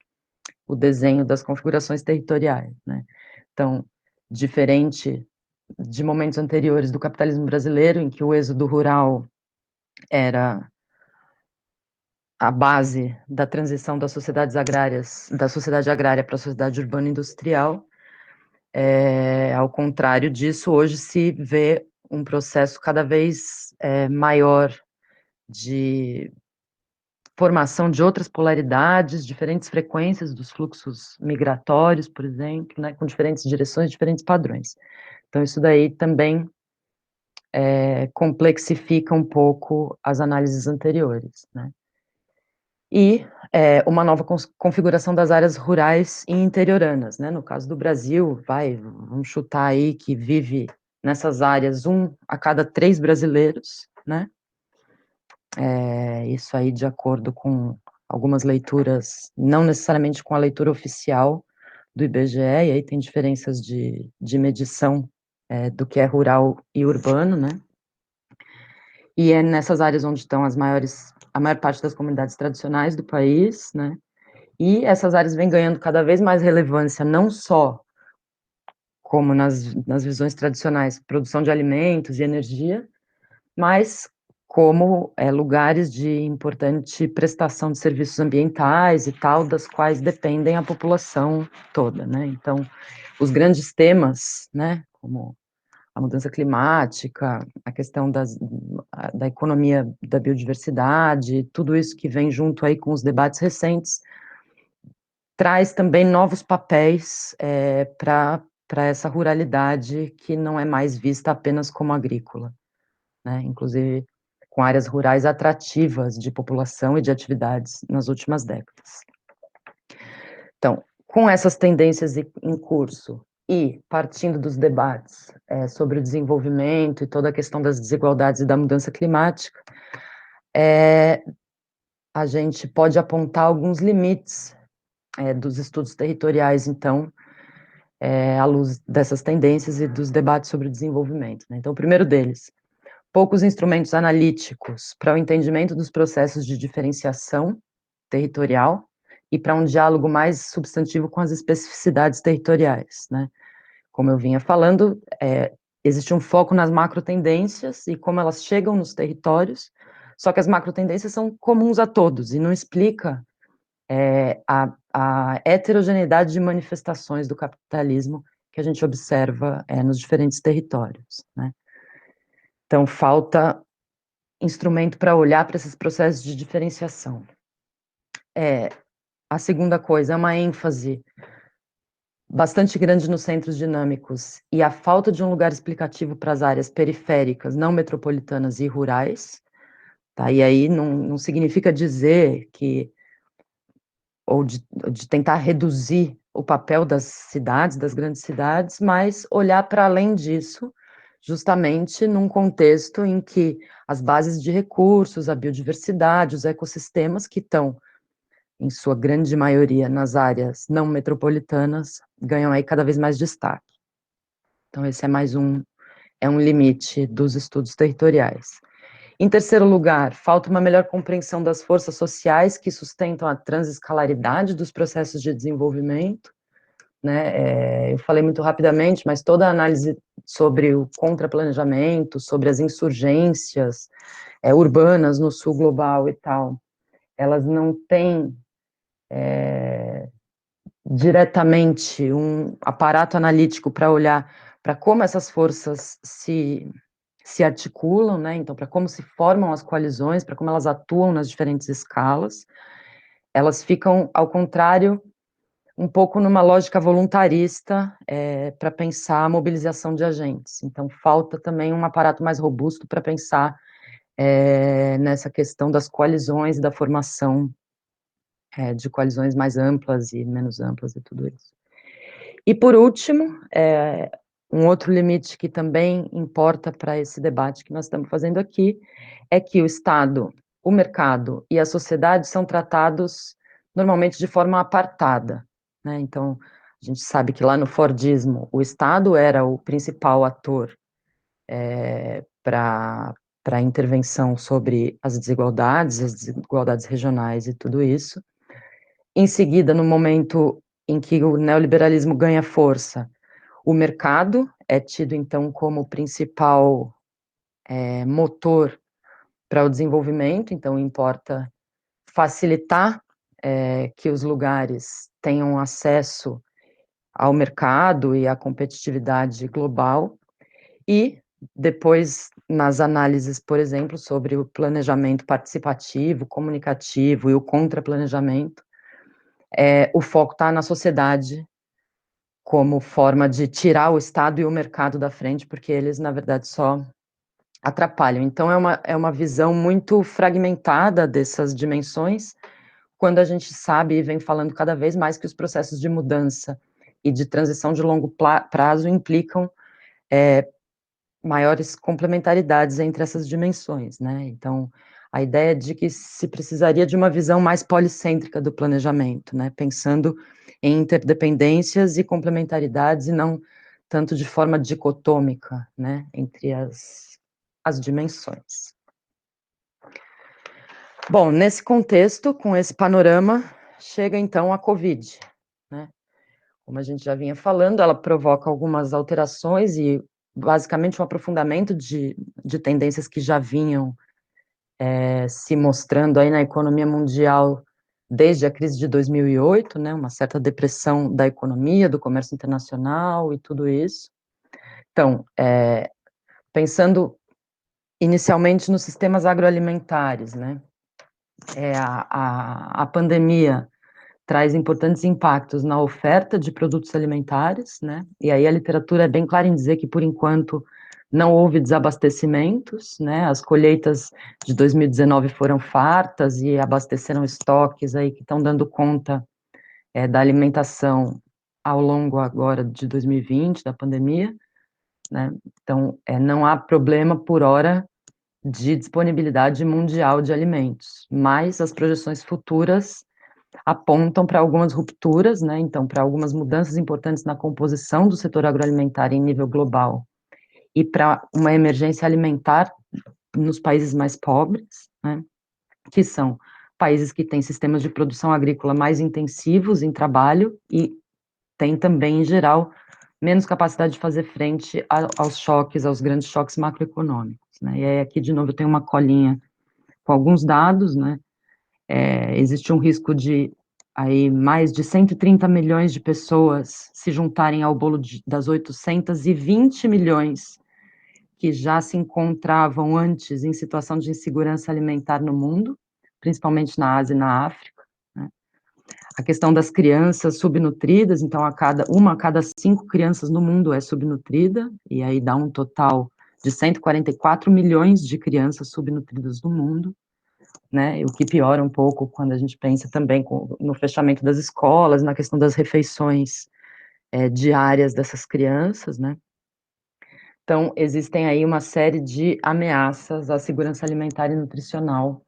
o desenho das configurações territoriais, né. Então, diferente de momentos anteriores do capitalismo brasileiro, em que o êxodo rural era a base da transição das sociedades agrárias, da sociedade agrária para a sociedade urbana industrial. Ao contrário disso, hoje se vê um processo cada vez maior de formação de outras polaridades, diferentes frequências dos fluxos migratórios, por exemplo, né, com diferentes direções, diferentes padrões. Então, isso daí também complexifica um pouco as análises anteriores, né. E uma nova configuração das áreas rurais e interioranas, né, no caso do Brasil, vamos chutar aí que vive nessas áreas 1 a cada 3 brasileiros, né, isso aí de acordo com algumas leituras, não necessariamente com a leitura oficial do IBGE, e aí tem diferenças de medição do que é rural e urbano, né, e é nessas áreas onde estão a maior parte das comunidades tradicionais do país, né, e essas áreas vêm ganhando cada vez mais relevância, não só como nas visões tradicionais, produção de alimentos e energia, mas como lugares de importante prestação de serviços ambientais e tal, das quais dependem a população toda, né. Então, os grandes temas, né, como a mudança climática, a questão da economia da biodiversidade, tudo isso que vem junto aí com os debates recentes, traz também novos papéis para essa ruralidade que não é mais vista apenas como agrícola, né, inclusive com áreas rurais atrativas de população e de atividades nas últimas décadas. Então, com essas tendências em curso e partindo dos debates sobre o desenvolvimento e toda a questão das desigualdades e da mudança climática, a gente pode apontar alguns limites dos estudos territoriais, então, à luz dessas tendências e dos debates sobre o desenvolvimento, né. Então, o primeiro deles, poucos instrumentos analíticos para o entendimento dos processos de diferenciação territorial e para um diálogo mais substantivo com as especificidades territoriais, né. Como eu vinha falando, existe um foco nas macrotendências e como elas chegam nos territórios, só que as macrotendências são comuns a todos e não explica a heterogeneidade de manifestações do capitalismo que a gente observa nos diferentes territórios, né. Então, falta instrumento para olhar para esses processos de diferenciação. A segunda coisa é uma ênfase bastante grande nos centros dinâmicos e a falta de um lugar explicativo para as áreas periféricas, não metropolitanas e rurais, tá? E aí não significa dizer que ou de tentar reduzir o papel das cidades, das grandes cidades, mas olhar para além disso, justamente num contexto em que as bases de recursos, a biodiversidade, os ecossistemas que estão, em sua grande maioria, nas áreas não metropolitanas, ganham aí cada vez mais destaque. Então esse é mais um limite dos estudos territoriais. Em terceiro lugar, falta uma melhor compreensão das forças sociais que sustentam a transescalaridade dos processos de desenvolvimento, né, eu falei muito rapidamente, mas toda a análise sobre o contraplanejamento, sobre as insurgências urbanas no sul global e tal, elas não têm diretamente um aparato analítico para olhar para como essas forças se articulam, né, então para como se formam as coalizões, para como elas atuam nas diferentes escalas, elas ficam, ao contrário, um pouco numa lógica voluntarista, para pensar a mobilização de agentes, então falta também um aparato mais robusto para pensar nessa questão das coalizões, da formação de coalizões mais amplas e menos amplas e tudo isso. E por último, um outro limite que também importa para esse debate que nós estamos fazendo aqui, é que o Estado, o mercado e a sociedade são tratados normalmente de forma apartada, né, então, a gente sabe que lá no Fordismo, o Estado era o principal ator para a intervenção sobre as desigualdades regionais e tudo isso. Em seguida, no momento em que o neoliberalismo ganha força, O mercado é tido, então, como principal motor para o desenvolvimento, então importa facilitar que os lugares tenham acesso ao mercado e à competitividade global, e depois, nas análises, por exemplo, sobre o planejamento participativo, comunicativo e o contraplanejamento, o foco está na sociedade como forma de tirar o Estado e o mercado da frente, porque eles, na verdade, só atrapalham. Então, é uma visão muito fragmentada dessas dimensões, quando a gente sabe e vem falando cada vez mais que os processos de mudança e de transição de longo prazo implicam maiores complementaridades entre essas dimensões, né? Então, a ideia de que se precisaria de uma visão mais policêntrica do planejamento, né? Pensando em interdependências e complementaridades e não tanto de forma dicotômica, né? Entre as dimensões. Bom, nesse contexto, com esse panorama, chega então a Covid, né? Como a gente já vinha falando, ela provoca algumas alterações e basicamente um aprofundamento de tendências que já vinham se mostrando aí na economia mundial desde a crise de 2008, né, uma certa depressão da economia, do comércio internacional e tudo isso. Então, pensando inicialmente nos sistemas agroalimentares, né, a pandemia traz importantes impactos na oferta de produtos alimentares, né, e aí a literatura é bem clara em dizer que, por enquanto, não houve desabastecimentos, né, as colheitas de 2019 foram fartas e abasteceram estoques aí que estão dando conta da alimentação ao longo agora de 2020, da pandemia, né, então não há problema por hora de disponibilidade mundial de alimentos, mas as projeções futuras apontam para algumas rupturas, né, então para algumas mudanças importantes na composição do setor agroalimentar em nível global e para uma emergência alimentar nos países mais pobres, né, que são países que têm sistemas de produção agrícola mais intensivos em trabalho e têm também, em geral, menos capacidade de fazer frente aos choques, aos grandes choques macroeconômicos, né, e aí aqui, de novo, eu tenho uma colinha com alguns dados, né, existe um risco de aí mais de 130 milhões de pessoas se juntarem ao bolo das 820 milhões que já se encontravam antes em situação de insegurança alimentar no mundo, principalmente na Ásia e na África, né? A questão das crianças subnutridas, então uma a cada 5 crianças no mundo é subnutrida, e aí dá um total de 144 milhões de crianças subnutridas no mundo, né, o que piora um pouco quando a gente pensa também no fechamento das escolas, na questão das refeições diárias dessas crianças, né. Então, existem aí uma série de ameaças à segurança alimentar e nutricional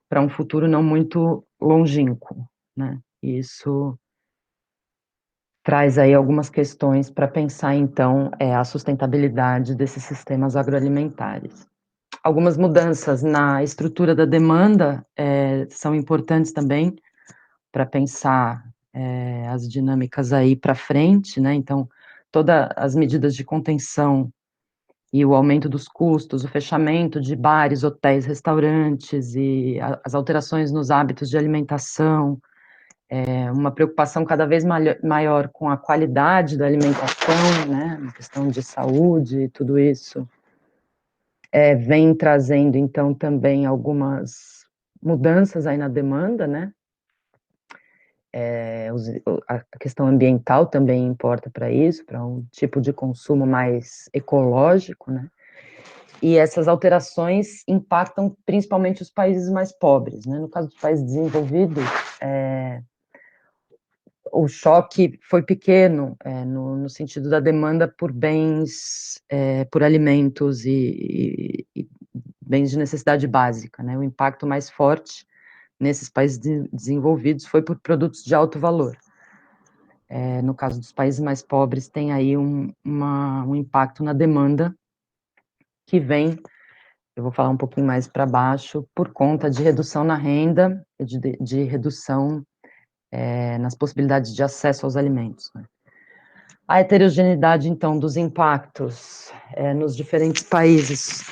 para um futuro não muito longínquo, né, e isso traz aí algumas questões para pensar, então, a sustentabilidade desses sistemas agroalimentares. Algumas mudanças na estrutura da demanda são importantes também para pensar as dinâmicas aí para frente, né, então, todas as medidas de contenção e o aumento dos custos, o fechamento de bares, hotéis, restaurantes e as alterações nos hábitos de alimentação, uma preocupação cada vez maior com a qualidade da alimentação, né, na questão de saúde e tudo isso, vem trazendo, então, também algumas mudanças aí na demanda, né, a questão ambiental também importa para isso, para um tipo de consumo mais ecológico, né, e essas alterações impactam principalmente os países mais pobres, né, no caso dos países desenvolvidos, o choque foi pequeno, no sentido da demanda por bens, por alimentos e bens de necessidade básica, né, o impacto mais forte nesses países desenvolvidos foi por produtos de alto valor. No caso dos países mais pobres, tem aí um impacto na demanda que vem, eu vou falar um pouquinho mais para baixo, por conta de redução na renda, de redução nas possibilidades de acesso aos alimentos, né. A heterogeneidade, então, dos impactos nos diferentes países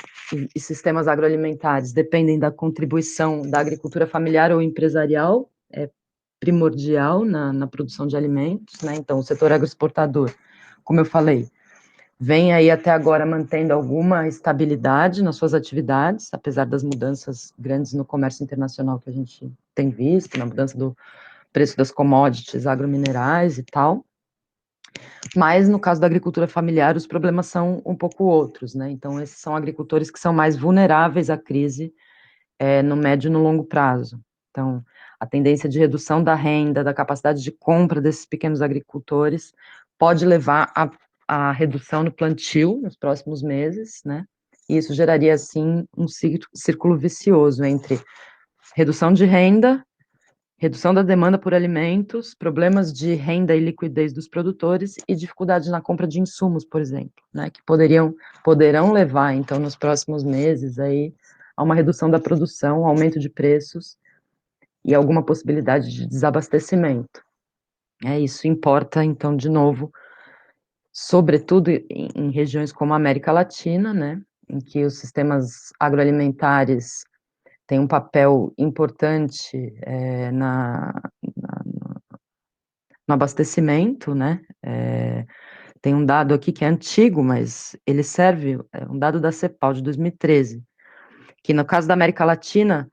e sistemas agroalimentares dependem da contribuição da agricultura familiar ou empresarial, é primordial na produção de alimentos, né? Então, o setor agroexportador, como eu falei, vem aí até agora mantendo alguma estabilidade nas suas atividades, apesar das mudanças grandes no comércio internacional que a gente tem visto, na mudança do preço das commodities agrominerais e tal. Mas, no caso da agricultura familiar, os problemas são um pouco outros, né? Então, esses são agricultores que são mais vulneráveis à crise no médio e no longo prazo. Então, a tendência de redução da renda, da capacidade de compra desses pequenos agricultores, pode levar à redução no plantio nos próximos meses, né? E isso geraria, assim, um círculo vicioso entre redução de renda, redução da demanda por alimentos, problemas de renda e liquidez dos produtores e dificuldade na compra de insumos, por exemplo, né, que poderão levar, então, nos próximos meses, aí, a uma redução da produção, aumento de preços e alguma possibilidade de desabastecimento. Isso importa, então, de novo, sobretudo em regiões como a América Latina, né, em que os sistemas agroalimentares têm um papel importante no abastecimento, né? Tem um dado aqui que é antigo, mas ele serve, um dado da CEPAL de 2013, que no caso da América Latina,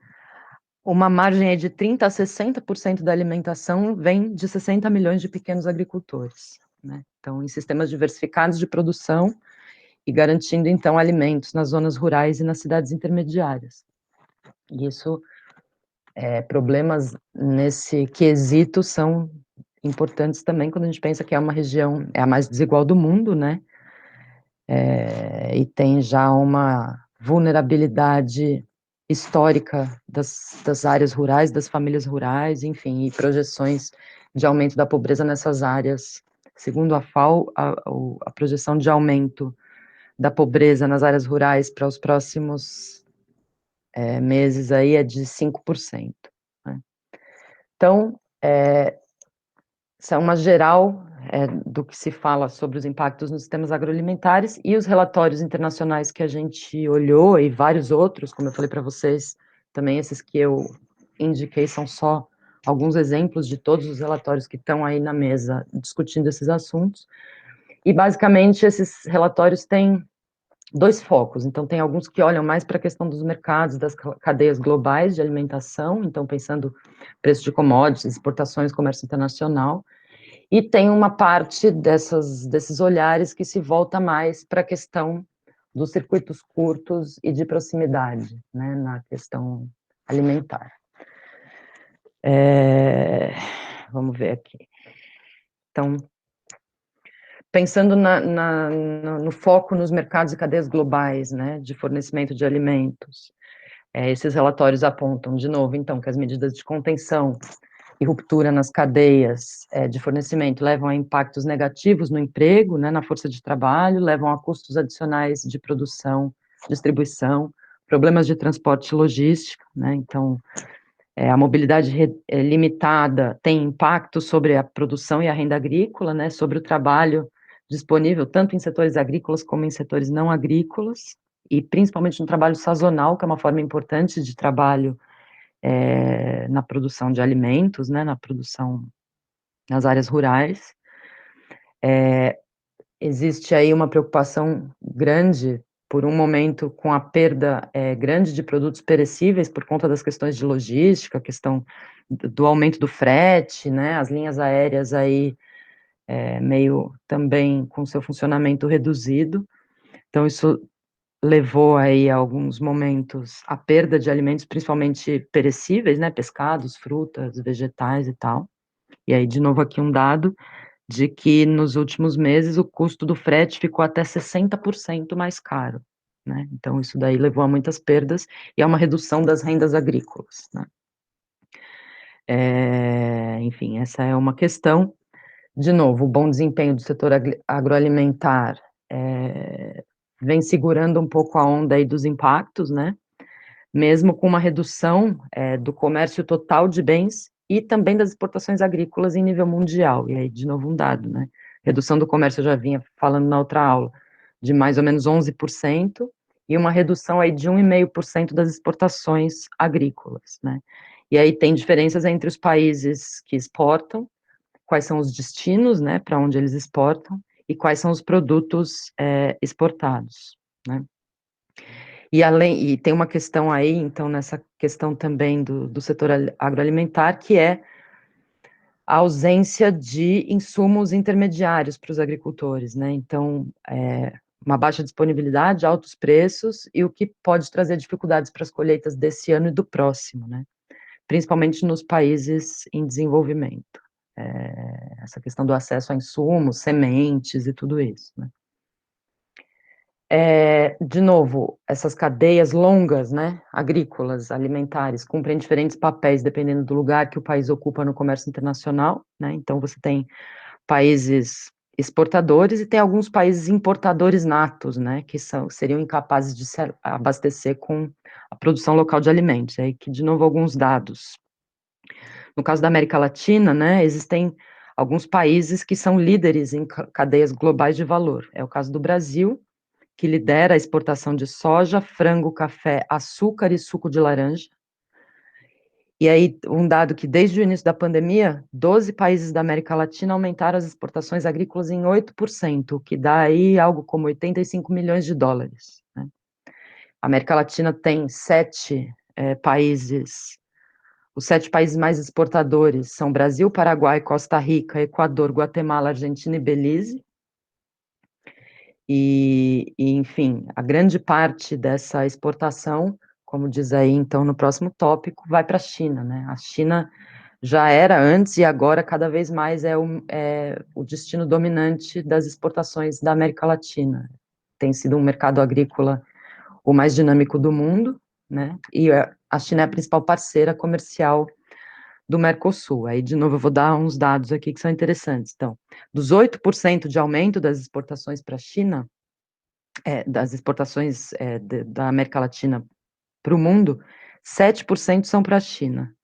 uma margem aí de 30% a 60% da alimentação vem de 60 milhões de pequenos agricultores, né? Então, em sistemas diversificados de produção e garantindo, então, alimentos nas zonas rurais e nas cidades intermediárias. E isso, problemas nesse quesito são importantes também quando a gente pensa que é uma região, é a mais desigual do mundo, né? E tem já uma vulnerabilidade histórica das áreas rurais, das famílias rurais, enfim, e projeções de aumento da pobreza nessas áreas. Segundo a FAO, a projeção de aumento da pobreza nas áreas rurais para os próximos meses aí é de 5%. Né? Então, essa é uma geral do que se fala sobre os impactos nos sistemas agroalimentares, e os relatórios internacionais que a gente olhou, e vários outros, como eu falei para vocês, também esses que eu indiquei são só alguns exemplos de todos os relatórios que estão aí na mesa discutindo esses assuntos, e basicamente esses relatórios têm dois focos. Então, tem alguns que olham mais para a questão dos mercados, das cadeias globais de alimentação, então pensando preço de commodities, exportações, comércio internacional, e tem uma parte desses olhares que se volta mais para a questão dos circuitos curtos e de proximidade, né, na questão alimentar. Vamos ver aqui. Então, pensando no foco nos mercados e cadeias globais, né, de fornecimento de alimentos, esses relatórios apontam, de novo, então, que as medidas de contenção e ruptura nas cadeias de fornecimento levam a impactos negativos no emprego, né, na força de trabalho, levam a custos adicionais de produção, distribuição, problemas de transporte e logística, né, então, a mobilidade limitada tem impacto sobre a produção e a renda agrícola, né, sobre o trabalho disponível tanto em setores agrícolas como em setores não agrícolas, e principalmente no trabalho sazonal, que é uma forma importante de trabalho na produção de alimentos, né, na produção nas áreas rurais. Existe aí uma preocupação grande, por um momento, com a perda grande de produtos perecíveis por conta das questões de logística, a questão do aumento do frete, né, as linhas aéreas aí meio também com seu funcionamento reduzido. Então, isso levou aí a alguns momentos a perda de alimentos, principalmente perecíveis, né, pescados, frutas, vegetais e tal. E aí, de novo, aqui um dado de que nos últimos meses o custo do frete ficou até 60% mais caro, né? Então, isso daí levou a muitas perdas e a uma redução das rendas agrícolas, né? Enfim, essa é uma questão. De novo, o bom desempenho do setor agroalimentar vem segurando um pouco a onda aí dos impactos, né? Mesmo com uma redução do comércio total de bens e também das exportações agrícolas em nível mundial. E aí, de novo, um dado, né? Redução do comércio, eu já vinha falando na outra aula, de mais ou menos 11%, e uma redução aí de 1,5% das exportações agrícolas, né? E aí tem diferenças entre os países que exportam, quais são os destinos, né, para onde eles exportam, e quais são os produtos exportados, né? E tem uma questão aí, então, nessa questão também do setor agroalimentar, que é a ausência de insumos intermediários para os agricultores, né? Então, uma baixa disponibilidade, altos preços, e o que pode trazer dificuldades para as colheitas desse ano e do próximo, né? Principalmente nos países em desenvolvimento. Essa questão do acesso a insumos, sementes e tudo isso, né? De novo, essas cadeias longas, né, agrícolas, alimentares, cumprem diferentes papéis dependendo do lugar que o país ocupa no comércio internacional, né? Então você tem países exportadores e tem alguns países importadores natos, né, que seriam incapazes de se abastecer com a produção local de alimentos. Aí que, de novo, alguns dados. No caso da América Latina, né, existem alguns países que são líderes em cadeias globais de valor. É o caso do Brasil, que lidera a exportação de soja, frango, café, açúcar e suco de laranja. E aí, um dado que desde o início da pandemia, 12 países da América Latina aumentaram as exportações agrícolas em 8%, o que dá aí algo como 85 milhões de dólares, né? A América Latina tem 7 países, os 7 países mais exportadores são Brasil, Paraguai, Costa Rica, Equador, Guatemala, Argentina e Belize. Enfim, a grande parte dessa exportação, como diz aí, então, no próximo tópico, vai para a China, né? A China já era antes e agora cada vez mais é o destino dominante das exportações da América Latina. Tem sido um mercado agrícola o mais dinâmico do mundo, né? E a China é a principal parceira comercial do Mercosul. Aí, de novo, eu vou dar uns dados aqui que são interessantes. Então, dos 8% de aumento das exportações para a China, das exportações da América Latina para o mundo, 7% são para a China,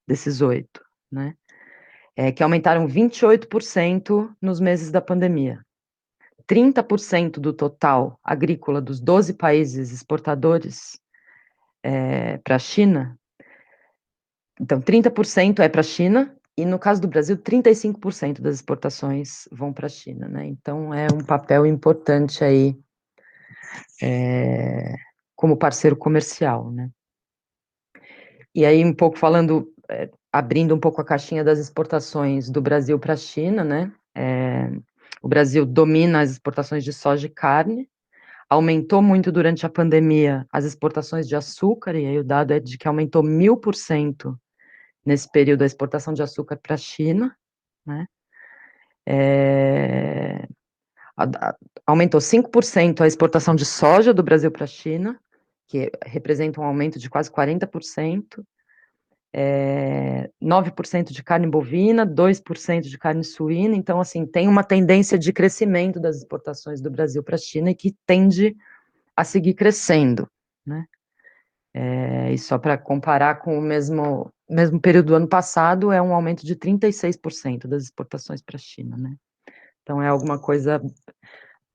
desses 8, né? Que aumentaram 28% nos meses da pandemia. 30% do total agrícola dos 12 países exportadores para a China, então 30% é para a China, e no caso do Brasil, 35% das exportações vão para a China, né? Então é um papel importante aí como parceiro comercial, né? E aí, um pouco falando, abrindo um pouco a caixinha das exportações do Brasil para a China, né? O Brasil domina as exportações de soja e carne, aumentou muito durante a pandemia as exportações de açúcar, e aí o dado é de que aumentou 1000% nesse período a exportação de açúcar para a China, né? Aumentou 5% a exportação de soja do Brasil para a China, que representa um aumento de quase 40%, 9% de carne bovina, 2% de carne suína. Então, assim, tem uma tendência de crescimento das exportações do Brasil para a China e que tende a seguir crescendo, né? E só para comparar com o mesmo período do ano passado, é um aumento de 36% das exportações para a China, né? Então, é alguma coisa,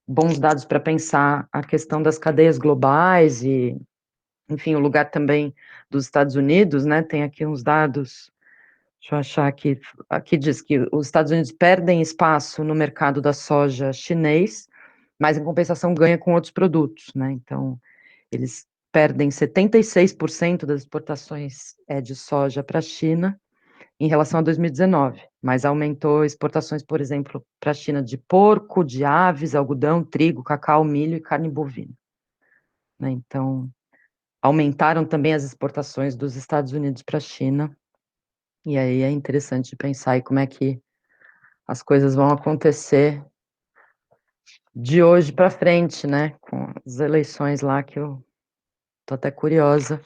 bons dados para pensar a questão das cadeias globais e, enfim, o lugar também dos Estados Unidos, né? Tem aqui uns dados. Deixa eu achar aqui diz que os Estados Unidos perdem espaço no mercado da soja chinês, mas em compensação ganha com outros produtos, né? Então, eles perdem 76% das exportações de soja para a China em relação a 2019, mas aumentou exportações, por exemplo, para a China de porco, de aves, algodão, trigo, cacau, milho e carne bovina, né? Então, aumentaram também as exportações dos Estados Unidos para a China. E aí é interessante pensar aí como é que as coisas vão acontecer de hoje para frente, né? Com as eleições lá, que eu tô até curiosa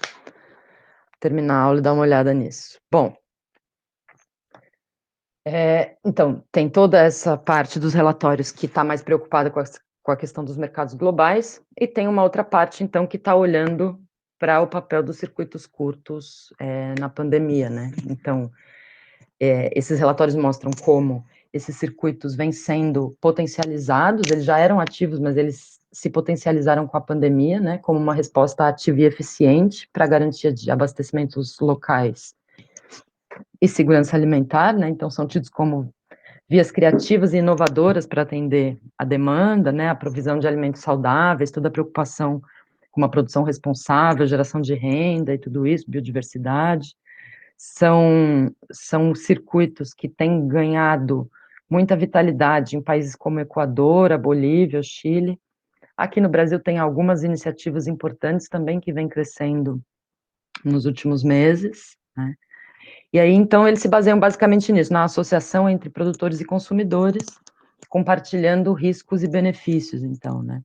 terminar a aula e dar uma olhada nisso. Bom, então, tem toda essa parte dos relatórios que está mais preocupada com a questão dos mercados globais, e tem uma outra parte, então, que está olhando para o papel dos circuitos curtos na pandemia, né? Então, esses relatórios mostram como esses circuitos vêm sendo potencializados, eles já eram ativos, mas eles se potencializaram com a pandemia, né, como uma resposta ativa e eficiente para a garantia de abastecimentos locais e segurança alimentar, né, então são tidos como vias criativas e inovadoras para atender a demanda, né, a provisão de alimentos saudáveis, toda a preocupação com uma produção responsável, geração de renda e tudo isso, biodiversidade. São circuitos que têm ganhado muita vitalidade em países como Equador, a Bolívia, o Chile. Aqui no Brasil tem algumas iniciativas importantes também que vêm crescendo nos últimos meses, né? E aí, então, eles se baseiam basicamente nisso, na associação entre produtores e consumidores, compartilhando riscos e benefícios, então, né?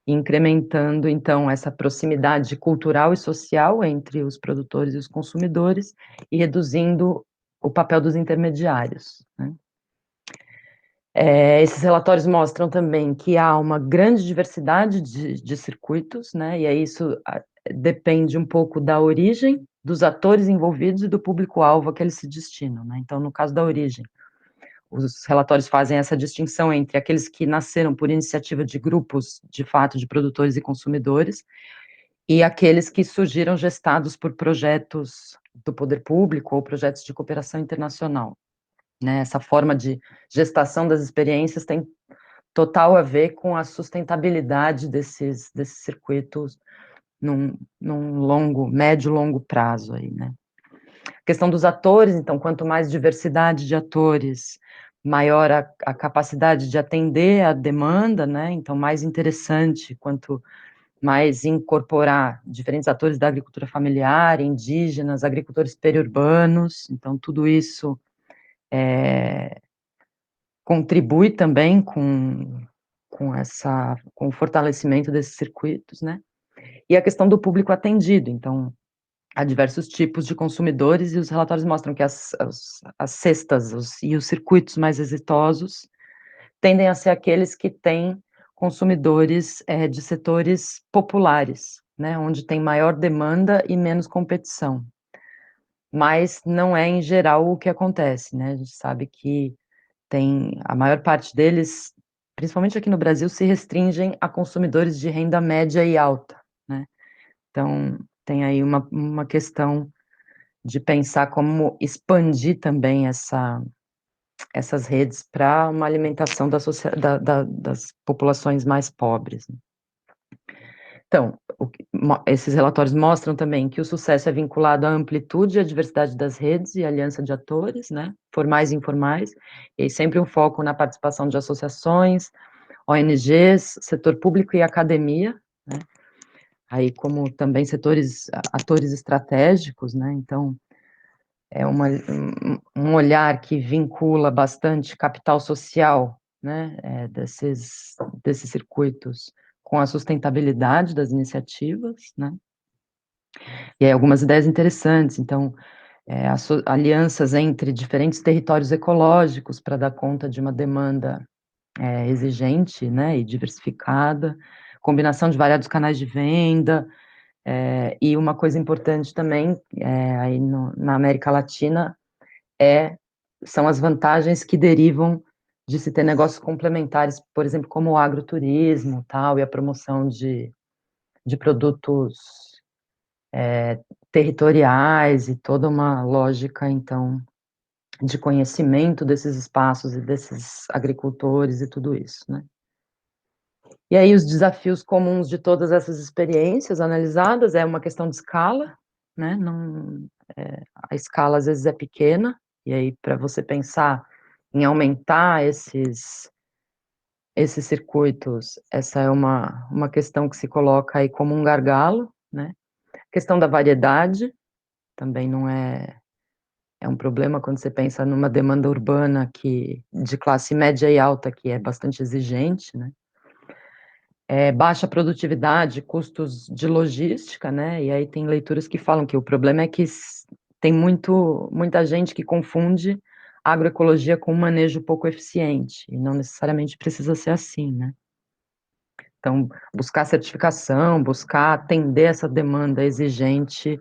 Incrementando, então, essa proximidade cultural e social entre os produtores e os consumidores e reduzindo o papel dos intermediários, né? Esses relatórios mostram também que há uma grande diversidade de circuitos, né? E aí isso depende um pouco da origem dos atores envolvidos e do público-alvo a que eles se destinam, né? Então, no caso da origem, os relatórios fazem essa distinção entre aqueles que nasceram por iniciativa de grupos, de fato, de produtores e consumidores, e aqueles que surgiram gestados por projetos do poder público ou projetos de cooperação internacional, né? Essa forma de gestação das experiências tem total a ver com a sustentabilidade desses circuitos num médio, longo prazo aí, né? A questão dos atores, então, quanto mais diversidade de atores, maior a capacidade de atender a demanda, né? Então, mais interessante, quanto mais incorporar diferentes atores da agricultura familiar, indígenas, agricultores periurbanos, então, tudo isso contribui também com o fortalecimento desses circuitos, né? E a questão do público atendido, então, há diversos tipos de consumidores e os relatórios mostram que as cestas e os circuitos mais exitosos tendem a ser aqueles que têm consumidores de setores populares, né, onde tem maior demanda e menos competição. Mas não é, em geral, o que acontece, né? A gente sabe que a maior parte deles, principalmente aqui no Brasil, se restringem a consumidores de renda média e alta, né? Então, tem aí uma questão de pensar como expandir também essas redes para uma alimentação das populações mais pobres. Então, esses relatórios mostram também que o sucesso é vinculado à amplitude e à diversidade das redes e aliança de atores, né, formais e informais, e sempre um foco na participação de associações, ONGs, setor público e academia, né, aí como também atores estratégicos, né, então é um olhar que vincula bastante capital social, né, desses circuitos com a sustentabilidade das iniciativas, né, e aí algumas ideias interessantes, então, alianças entre diferentes territórios ecológicos para dar conta de uma demanda exigente, né, e diversificada, combinação de variados canais de venda, e uma coisa importante também, aí na América Latina, são as vantagens que derivam de se ter negócios complementares, por exemplo, como o agroturismo, tal, e a promoção de produtos territoriais e toda uma lógica, então, de conhecimento desses espaços e desses agricultores e tudo isso, né? E aí os desafios comuns de todas essas experiências analisadas é uma questão de escala, né? A escala às vezes é pequena, e aí para você pensar em aumentar esses circuitos, essa é uma questão que se coloca aí como um gargalo, né? A questão da variedade também não é um problema quando você pensa numa demanda urbana de classe média e alta, que é bastante exigente, né? Baixa produtividade, custos de logística, né? E aí tem leituras que falam que o problema é que tem muita gente que confunde agroecologia com um manejo pouco eficiente, e não necessariamente precisa ser assim, né? Então, buscar certificação, buscar atender essa demanda exigente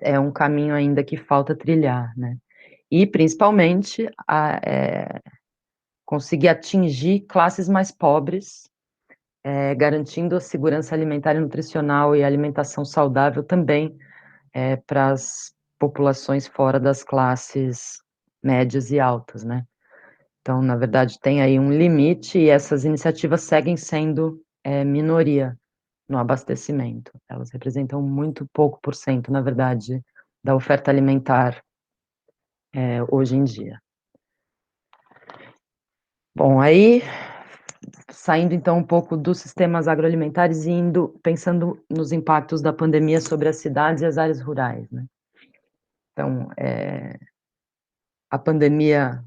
é um caminho ainda que falta trilhar, né? e, principalmente, conseguir atingir classes mais pobres, garantindo a segurança alimentar e nutricional e alimentação saudável também para as populações fora das classes médias e altas, né? Então, na verdade, tem aí um limite e essas iniciativas seguem sendo minoria no abastecimento. Elas representam muito pouco por cento, na verdade, da oferta alimentar hoje em dia. Bom, aí, saindo então um pouco dos sistemas agroalimentares e pensando nos impactos da pandemia sobre as cidades e as áreas rurais, né? Então, a pandemia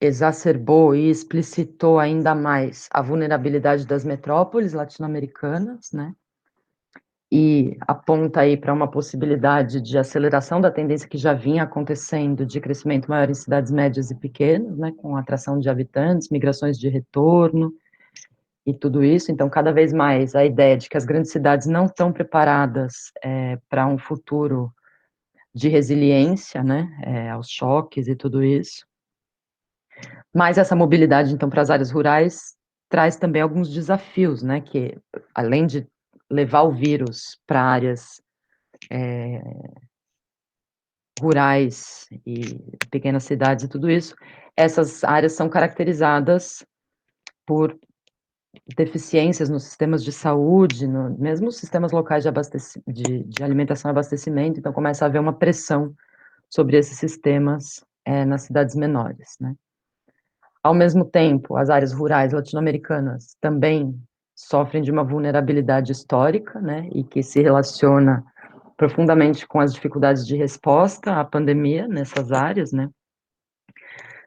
exacerbou e explicitou ainda mais a vulnerabilidade das metrópoles latino-americanas, né? E aponta aí para uma possibilidade de aceleração da tendência que já vinha acontecendo de crescimento maior em cidades médias e pequenas, né, com atração de habitantes, migrações de retorno e tudo isso. Então, cada vez mais a ideia de que as grandes cidades não estão preparadas para um futuro de resiliência, né, aos choques e tudo isso. Mas essa mobilidade, então, para as áreas rurais traz também alguns desafios, né, que além de levar o vírus para áreas rurais e pequenas cidades e tudo isso, essas áreas são caracterizadas por deficiências nos sistemas de saúde, mesmo os sistemas locais de alimentação e abastecimento, então começa a haver uma pressão sobre esses sistemas nas cidades menores, né? Ao mesmo tempo, as áreas rurais latino-americanas também sofrem de uma vulnerabilidade histórica, né, e que se relaciona profundamente com as dificuldades de resposta à pandemia nessas áreas, né.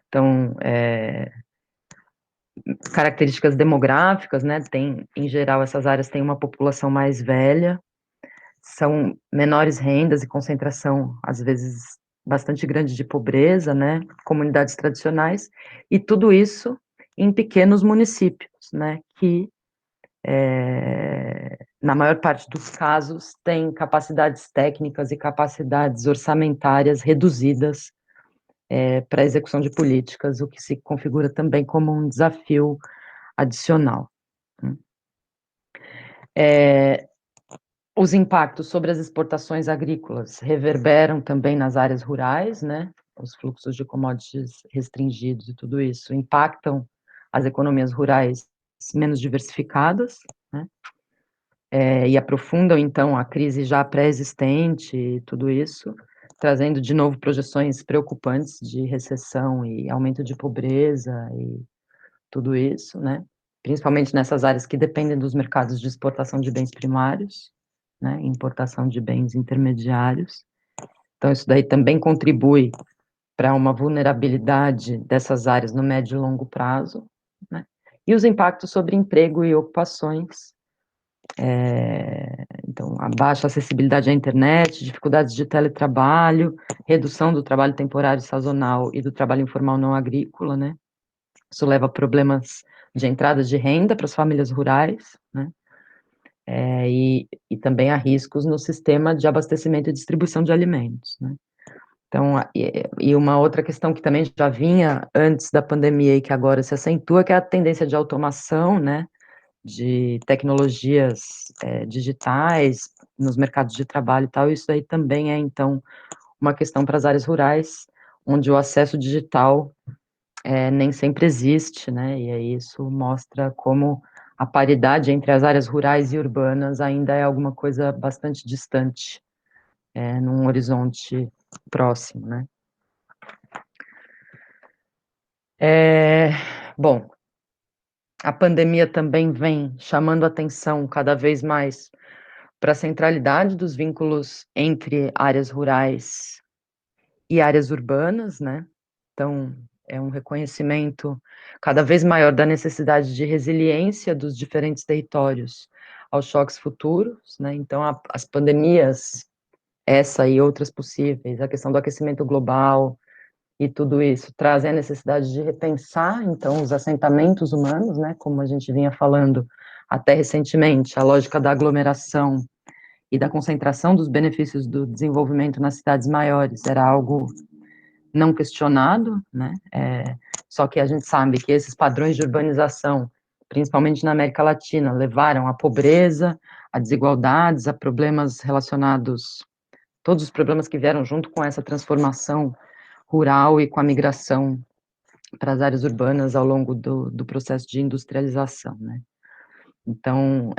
Então, características demográficas, né, em geral, essas áreas têm uma população mais velha, são menores rendas e concentração, às vezes, bastante grande de pobreza, né, comunidades tradicionais, e tudo isso em pequenos municípios, né, que, na maior parte dos casos, têm capacidades técnicas e capacidades orçamentárias reduzidas para a execução de políticas, o que se configura também como um desafio adicional. Os impactos sobre as exportações agrícolas reverberam também nas áreas rurais, né? Os fluxos de commodities restringidos e tudo isso impactam as economias rurais menos diversificadas, né? E aprofundam, então, a crise já pré-existente e tudo isso, trazendo de novo projeções preocupantes de recessão e aumento de pobreza e tudo isso, né? Principalmente nessas áreas que dependem dos mercados de exportação de bens primários, né? Importação de bens intermediários. Então, isso daí também contribui para uma vulnerabilidade dessas áreas no médio e longo prazo, né? E os impactos sobre emprego e ocupações, então, a baixa acessibilidade à internet, dificuldades de teletrabalho, redução do trabalho temporário sazonal e do trabalho informal não agrícola, né? Isso leva a problemas de entrada de renda para as famílias rurais, né? E também a riscos no sistema de abastecimento e distribuição de alimentos, né? Então, e uma outra questão que também já vinha antes da pandemia e que agora se acentua, que é a tendência de automação, né, de tecnologias digitais nos mercados de trabalho e tal, isso aí também é, então, uma questão para as áreas rurais, onde o acesso digital nem sempre existe, né, e aí isso mostra como a paridade entre as áreas rurais e urbanas ainda é alguma coisa bastante distante, num horizonte próximo, né. Bom, a pandemia também vem chamando atenção cada vez mais para a centralidade dos vínculos entre áreas rurais e áreas urbanas, né? Então, é um reconhecimento cada vez maior da necessidade de resiliência dos diferentes territórios aos choques futuros, né? Então, as pandemias, essa e outras possíveis, a questão do aquecimento global e tudo isso, trazem a necessidade de repensar, então, os assentamentos humanos, né? Como a gente vinha falando até recentemente, a lógica da aglomeração e da concentração dos benefícios do desenvolvimento nas cidades maiores era algo não questionado, né? Só que a gente sabe que esses padrões de urbanização, principalmente na América Latina, levaram à pobreza, a desigualdades, a problemas relacionados, todos os problemas que vieram junto com essa transformação rural e com a migração para as áreas urbanas ao longo do processo de industrialização, né? Então,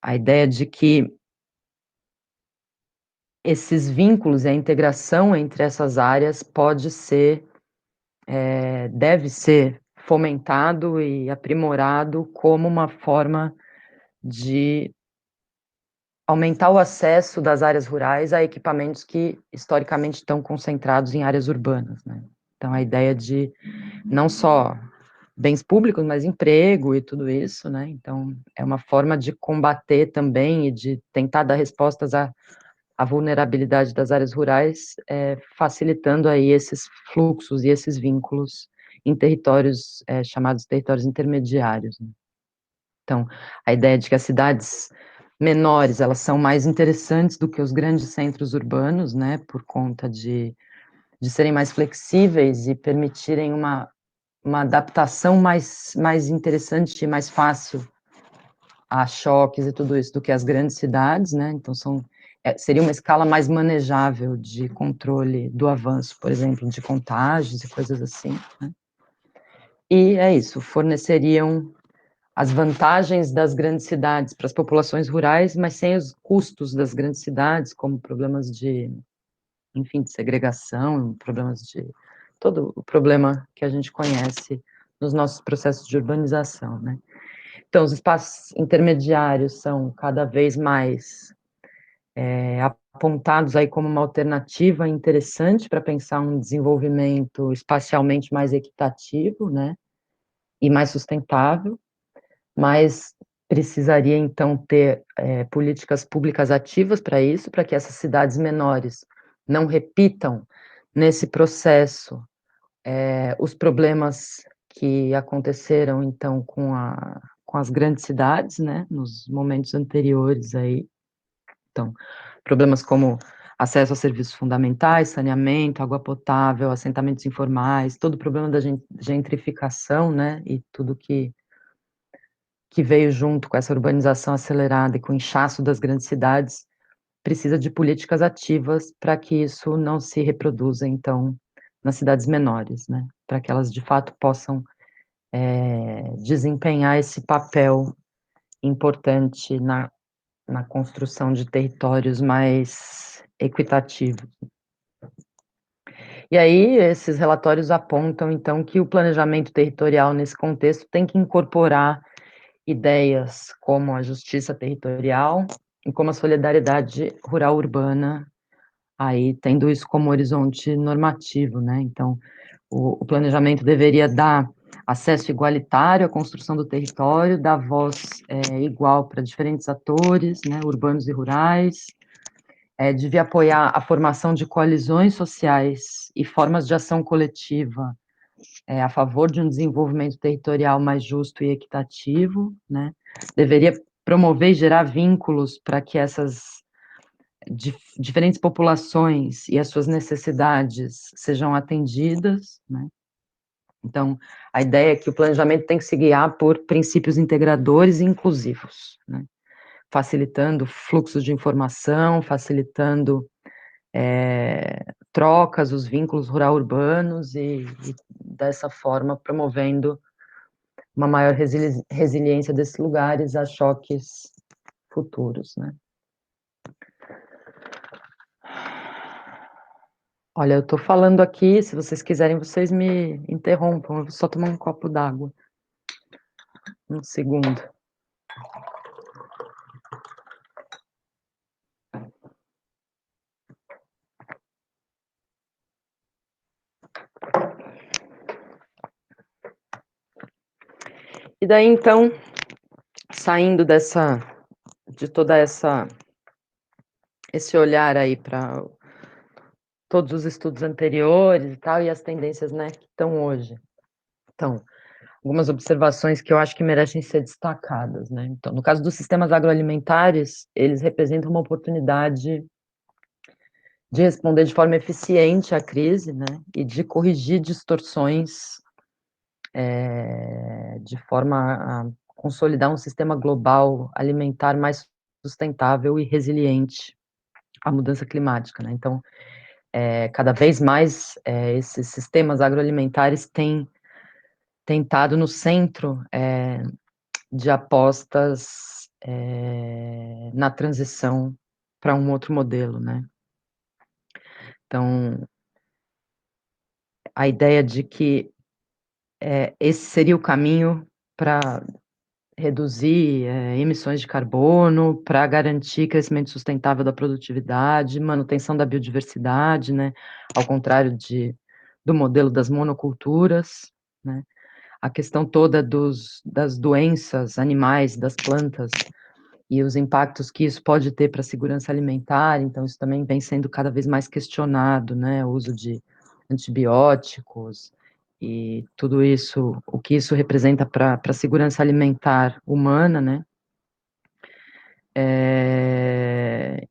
a ideia de que esses vínculos e a integração entre essas áreas pode ser, deve ser fomentado e aprimorado como uma forma de aumentar o acesso das áreas rurais a equipamentos que historicamente estão concentrados em áreas urbanas, né? Então, a ideia de não só bens públicos, mas emprego e tudo isso, né? Então, é uma forma de combater também e de tentar dar respostas à vulnerabilidade das áreas rurais, facilitando aí esses fluxos e esses vínculos em territórios chamados territórios intermediários, né? Então, a ideia de que as cidades menores, elas são mais interessantes do que os grandes centros urbanos, né, por conta de serem mais flexíveis e permitirem uma adaptação mais interessante e mais fácil a choques e tudo isso do que as grandes cidades, né? Então seria uma escala mais manejável de controle do avanço, por exemplo, de contágios e coisas assim, né? E é isso, forneceriam as vantagens das grandes cidades para as populações rurais, mas sem os custos das grandes cidades, como problemas de, enfim, de segregação, problemas de todo o problema que a gente conhece nos nossos processos de urbanização, né? Então, os espaços intermediários são cada vez mais apontados aí como uma alternativa interessante para pensar um desenvolvimento espacialmente mais equitativo, né, e mais sustentável, mas precisaria, então, ter políticas públicas ativas para isso, para que essas cidades menores não repitam nesse processo os problemas que aconteceram, então, com as grandes cidades, né, nos momentos anteriores aí. Então, problemas como acesso a serviços fundamentais, saneamento, água potável, assentamentos informais, todo o problema da gentrificação, né, e tudo que veio junto com essa urbanização acelerada e com o inchaço das grandes cidades, precisa de políticas ativas para que isso não se reproduza, então, nas cidades menores, né, para que elas, de fato, possam desempenhar esse papel importante na construção de territórios mais equitativos. E aí, esses relatórios apontam, então, que o planejamento territorial, nesse contexto, tem que incorporar ideias como a justiça territorial e como a solidariedade rural-urbana, aí tendo isso como horizonte normativo, né? Então, o planejamento deveria dar acesso igualitário à construção do território, dar voz igual para diferentes atores, né, urbanos e rurais, devia apoiar a formação de coalizões sociais e formas de ação coletiva a favor de um desenvolvimento territorial mais justo e equitativo, né? Deveria promover e gerar vínculos para que essas diferentes populações e as suas necessidades sejam atendidas, né? Então, a ideia é que o planejamento tem que se guiar por princípios integradores e inclusivos, né? Facilitando fluxos de informação, facilitando trocas, os vínculos rural-urbanos e dessa forma promovendo uma maior resiliência desses lugares a choques futuros, né? Olha, eu estou falando aqui, se vocês quiserem, vocês me interrompam, eu vou só tomar um copo d'água. Um segundo. E daí, então, saindo de toda esse olhar aí para todos os estudos anteriores e tal, e as tendências, né, que estão hoje. Então, algumas observações que eu acho que merecem ser destacadas, né? Então, no caso dos sistemas agroalimentares, eles representam uma oportunidade de responder de forma eficiente à crise, né, e de corrigir distorções, de forma a consolidar um sistema global alimentar mais sustentável e resiliente à mudança climática, né. Então, cada vez mais, esses sistemas agroalimentares têm estado no centro, de apostas, na transição para um outro modelo, né. Então, a ideia de que, esse seria o caminho para reduzir, emissões de carbono, para garantir crescimento sustentável da produtividade, manutenção da biodiversidade, né, ao contrário do modelo das monoculturas, né. A questão toda das doenças animais, das plantas, e os impactos que isso pode ter para a segurança alimentar, então isso também vem sendo cada vez mais questionado, né, o uso de antibióticos e tudo isso, o que isso representa para a segurança alimentar humana, né.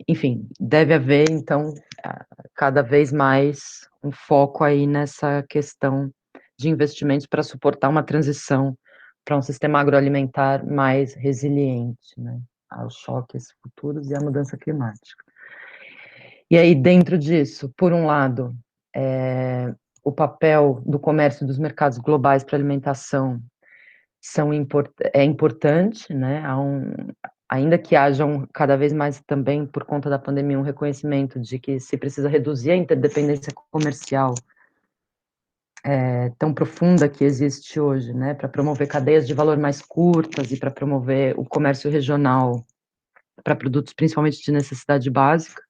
Enfim, deve haver então, cada vez mais um foco aí nessa questão de investimentos para suportar uma transição para um sistema agroalimentar mais resiliente, né, aos choques futuros e à mudança climática. E aí, dentro disso, por um lado, o papel do comércio dos mercados globais para alimentação é importante, né, ainda que haja cada vez mais também, por conta da pandemia, um reconhecimento de que se precisa reduzir a interdependência comercial, tão profunda que existe hoje, né, para promover cadeias de valor mais curtas e para promover o comércio regional para produtos principalmente de necessidade básica.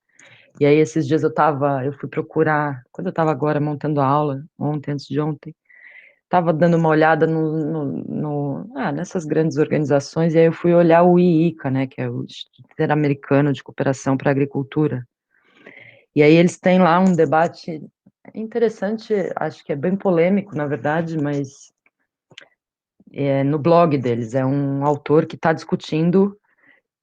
E aí esses dias eu fui procurar, quando eu estava agora montando a aula, antes de ontem, estava dando uma olhada nessas grandes organizações, e aí eu fui olhar o IICA, né, que é o Instituto Interamericano de Cooperação para a Agricultura. E aí eles têm lá um debate interessante, acho que é bem polêmico, na verdade, mas no blog deles, é um autor que está discutindo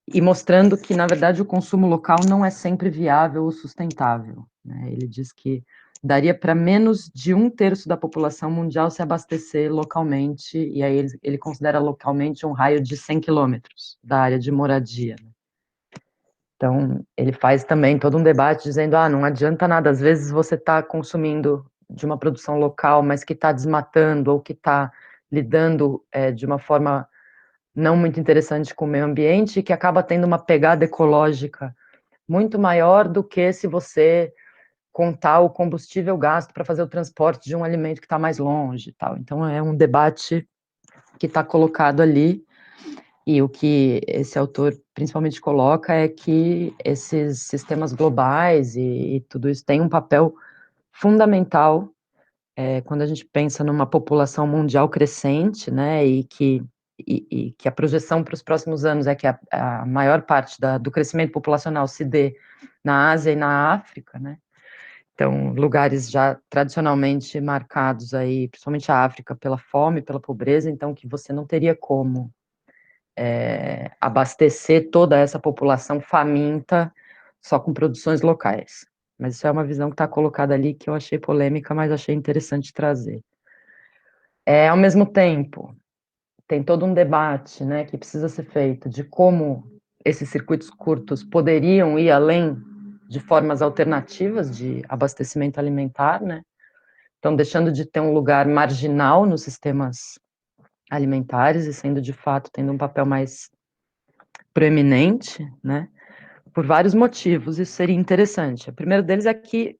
e mostrando que, na verdade, o consumo local não é sempre viável ou sustentável, né. Ele diz que daria para menos de 1/3 da população mundial se abastecer localmente, e aí ele considera localmente um raio de 100 quilômetros da área de moradia, né. Então, ele faz também todo um debate dizendo: "Ah, não adianta nada, às vezes você está consumindo de uma produção local, mas que está desmatando ou que está lidando, de uma forma não muito interessante com o meio ambiente, que acaba tendo uma pegada ecológica muito maior do que se você contar o combustível gasto para fazer o transporte de um alimento que está mais longe e tal". Então é um debate que está colocado ali, e o que esse autor principalmente coloca é que esses sistemas globais e tudo isso tem um papel fundamental, quando a gente pensa numa população mundial crescente, né, e que a projeção para os próximos anos é que a maior parte do crescimento populacional se dê na Ásia e na África, né. Então, lugares já tradicionalmente marcados aí, principalmente a África, pela fome, pela pobreza, então que você não teria como, abastecer toda essa população faminta só com produções locais. Mas isso é uma visão que está colocada ali, que eu achei polêmica, mas achei interessante trazer. Ao mesmo tempo, tem todo um debate, né, que precisa ser feito de como esses circuitos curtos poderiam ir além de formas alternativas de abastecimento alimentar, né. Então, deixando de ter um lugar marginal nos sistemas alimentares e sendo, de fato, tendo um papel mais proeminente, né, por vários motivos, isso seria interessante. O primeiro deles é que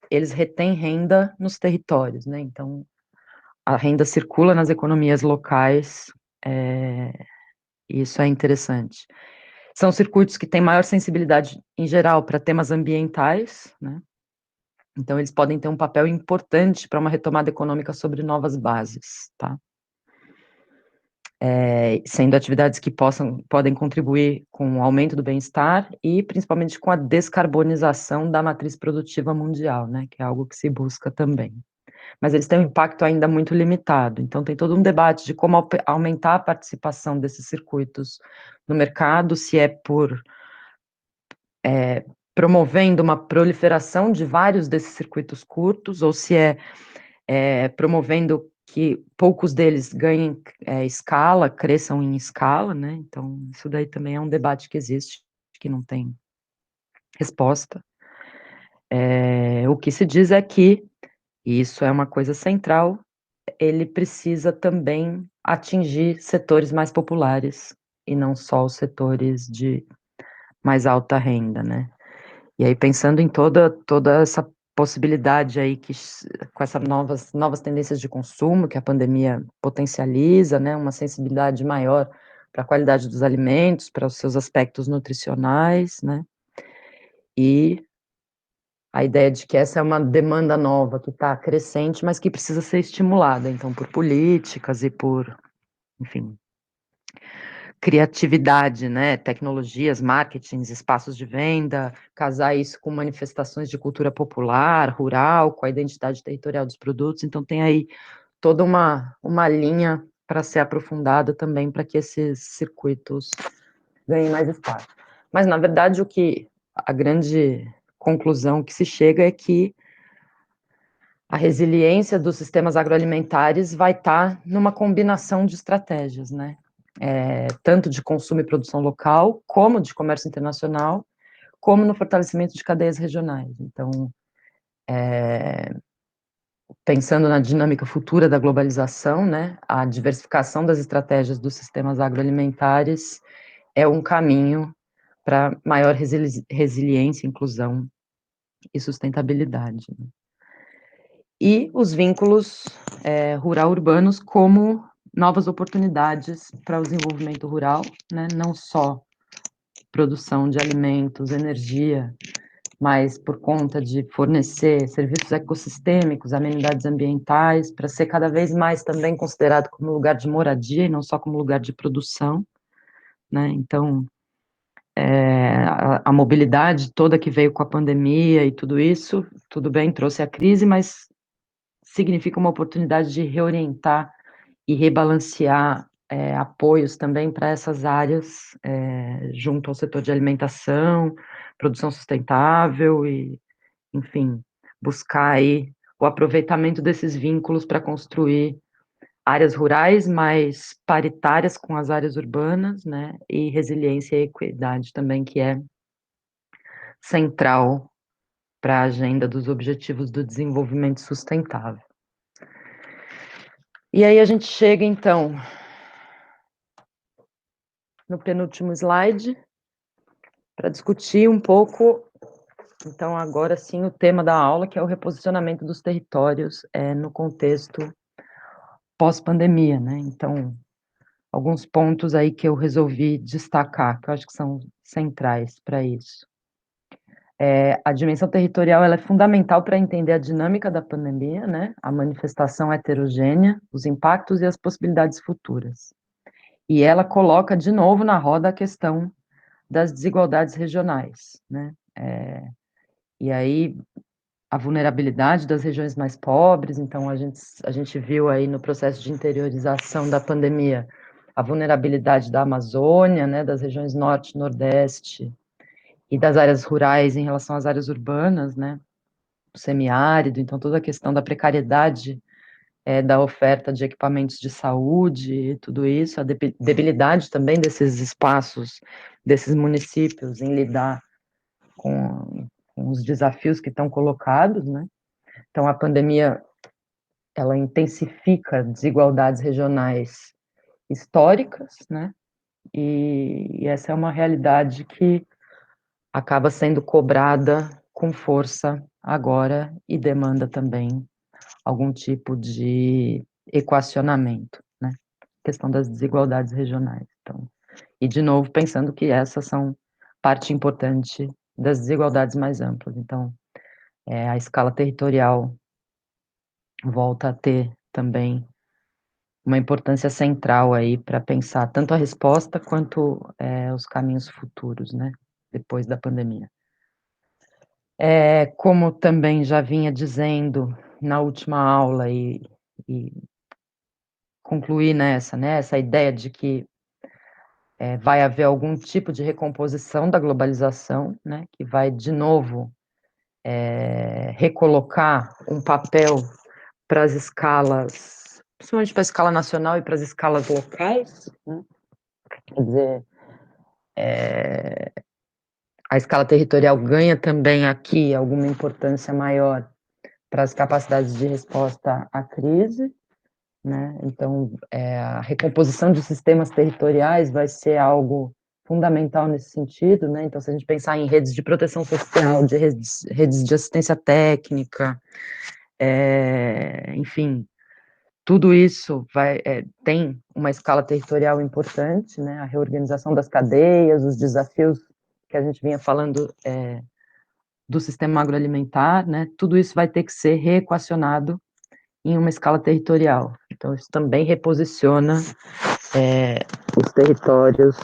eles retêm renda nos territórios, né, então a renda circula nas economias locais, e isso é interessante. São circuitos que têm maior sensibilidade, em geral, para temas ambientais, né, então eles podem ter um papel importante para uma retomada econômica sobre novas bases, tá. Sendo atividades que podem contribuir com o aumento do bem-estar e principalmente com a descarbonização da matriz produtiva mundial, né, que é algo que se busca também. Mas eles têm um impacto ainda muito limitado, então tem todo um debate de como aumentar a participação desses circuitos no mercado, se é por promovendo uma proliferação de vários desses circuitos curtos, ou se promovendo que poucos deles ganhem escala, cresçam em escala, né? Então, isso daí também é um debate que existe, que não tem resposta. O que se diz é que, e isso é uma coisa central, ele precisa também atingir setores mais populares, e não só os setores de mais alta renda, né? E aí, pensando em toda essa possibilidade aí, com essas novas tendências de consumo que a pandemia potencializa, né, uma sensibilidade maior para a qualidade dos alimentos, para os seus aspectos nutricionais, né, e a ideia de que essa é uma demanda nova que está crescente, mas que precisa ser estimulada, então, por políticas e por, enfim, criatividade, né, tecnologias, marketings, espaços de venda, casar isso com manifestações de cultura popular, rural, com a identidade territorial dos produtos, então tem aí toda uma linha para ser aprofundada também para que esses circuitos ganhem mais espaço. Mas, na verdade, a grande conclusão que se chega é que a resiliência dos sistemas agroalimentares vai estar numa combinação de estratégias, né? Tanto de consumo e produção local, como de comércio internacional, como no fortalecimento de cadeias regionais. Então, pensando na dinâmica futura da globalização, né, a diversificação das estratégias dos sistemas agroalimentares é um caminho para maior resiliência, inclusão e sustentabilidade. E os vínculos rural-urbanos como novas oportunidades para o desenvolvimento rural, né, não só produção de alimentos, energia, mas por conta de fornecer serviços ecossistêmicos, amenidades ambientais, para ser cada vez mais também considerado como lugar de moradia e não só como lugar de produção, né? Então, a mobilidade toda que veio com a pandemia e tudo isso, tudo bem, trouxe a crise, mas significa uma oportunidade de reorientar e rebalancear apoios também para essas áreas, junto ao setor de alimentação, produção sustentável e, enfim, buscar aí o aproveitamento desses vínculos para construir áreas rurais mais paritárias com as áreas urbanas, né, e resiliência e equidade também, que é central para a agenda dos Objetivos do Desenvolvimento Sustentável. E aí a gente chega, então, no penúltimo slide, para discutir um pouco, então, agora sim, o tema da aula, que é o reposicionamento dos territórios no contexto pós-pandemia, né? Então, alguns pontos aí que eu resolvi destacar, que eu acho que são centrais para isso. A dimensão territorial ela é fundamental para entender a dinâmica da pandemia, né? A manifestação heterogênea, os impactos e as possibilidades futuras. E ela coloca de novo na roda a questão das desigualdades regionais, né? E aí, a vulnerabilidade das regiões mais pobres, então a gente viu aí no processo de interiorização da pandemia a vulnerabilidade da Amazônia, né, das regiões norte, nordeste e das áreas rurais em relação às áreas urbanas, né, o semiárido, então toda a questão da precariedade da oferta de equipamentos de saúde e tudo isso, a debilidade também desses espaços, desses municípios em lidar com os desafios que estão colocados, né? Então, a pandemia, ela intensifica desigualdades regionais históricas, né? E essa é uma realidade que acaba sendo cobrada com força agora e demanda também algum tipo de equacionamento, né? Questão das desigualdades regionais. Então, e de novo pensando que essas são parte importante das desigualdades mais amplas. Então, a escala territorial volta a ter também uma importância central aí para pensar tanto a resposta quanto os caminhos futuros, né, depois da pandemia. Como também já vinha dizendo na última aula e concluir nessa, né, essa ideia de que vai haver algum tipo de recomposição da globalização, né, que vai, de novo, recolocar um papel para as escalas, principalmente para a escala nacional e para as escalas locais, né? Quer dizer, a escala territorial ganha também aqui alguma importância maior para as capacidades de resposta à crise, né? Então, a recomposição de sistemas territoriais vai ser algo fundamental nesse sentido, né? Então, se a gente pensar em redes de proteção social, de redes de assistência técnica, enfim, tudo isso tem uma escala territorial importante, né? A reorganização das cadeias, os desafios que a gente vinha falando do sistema agroalimentar, né? Tudo isso vai ter que ser reequacionado em uma escala territorial. Então, isso também reposiciona os territórios,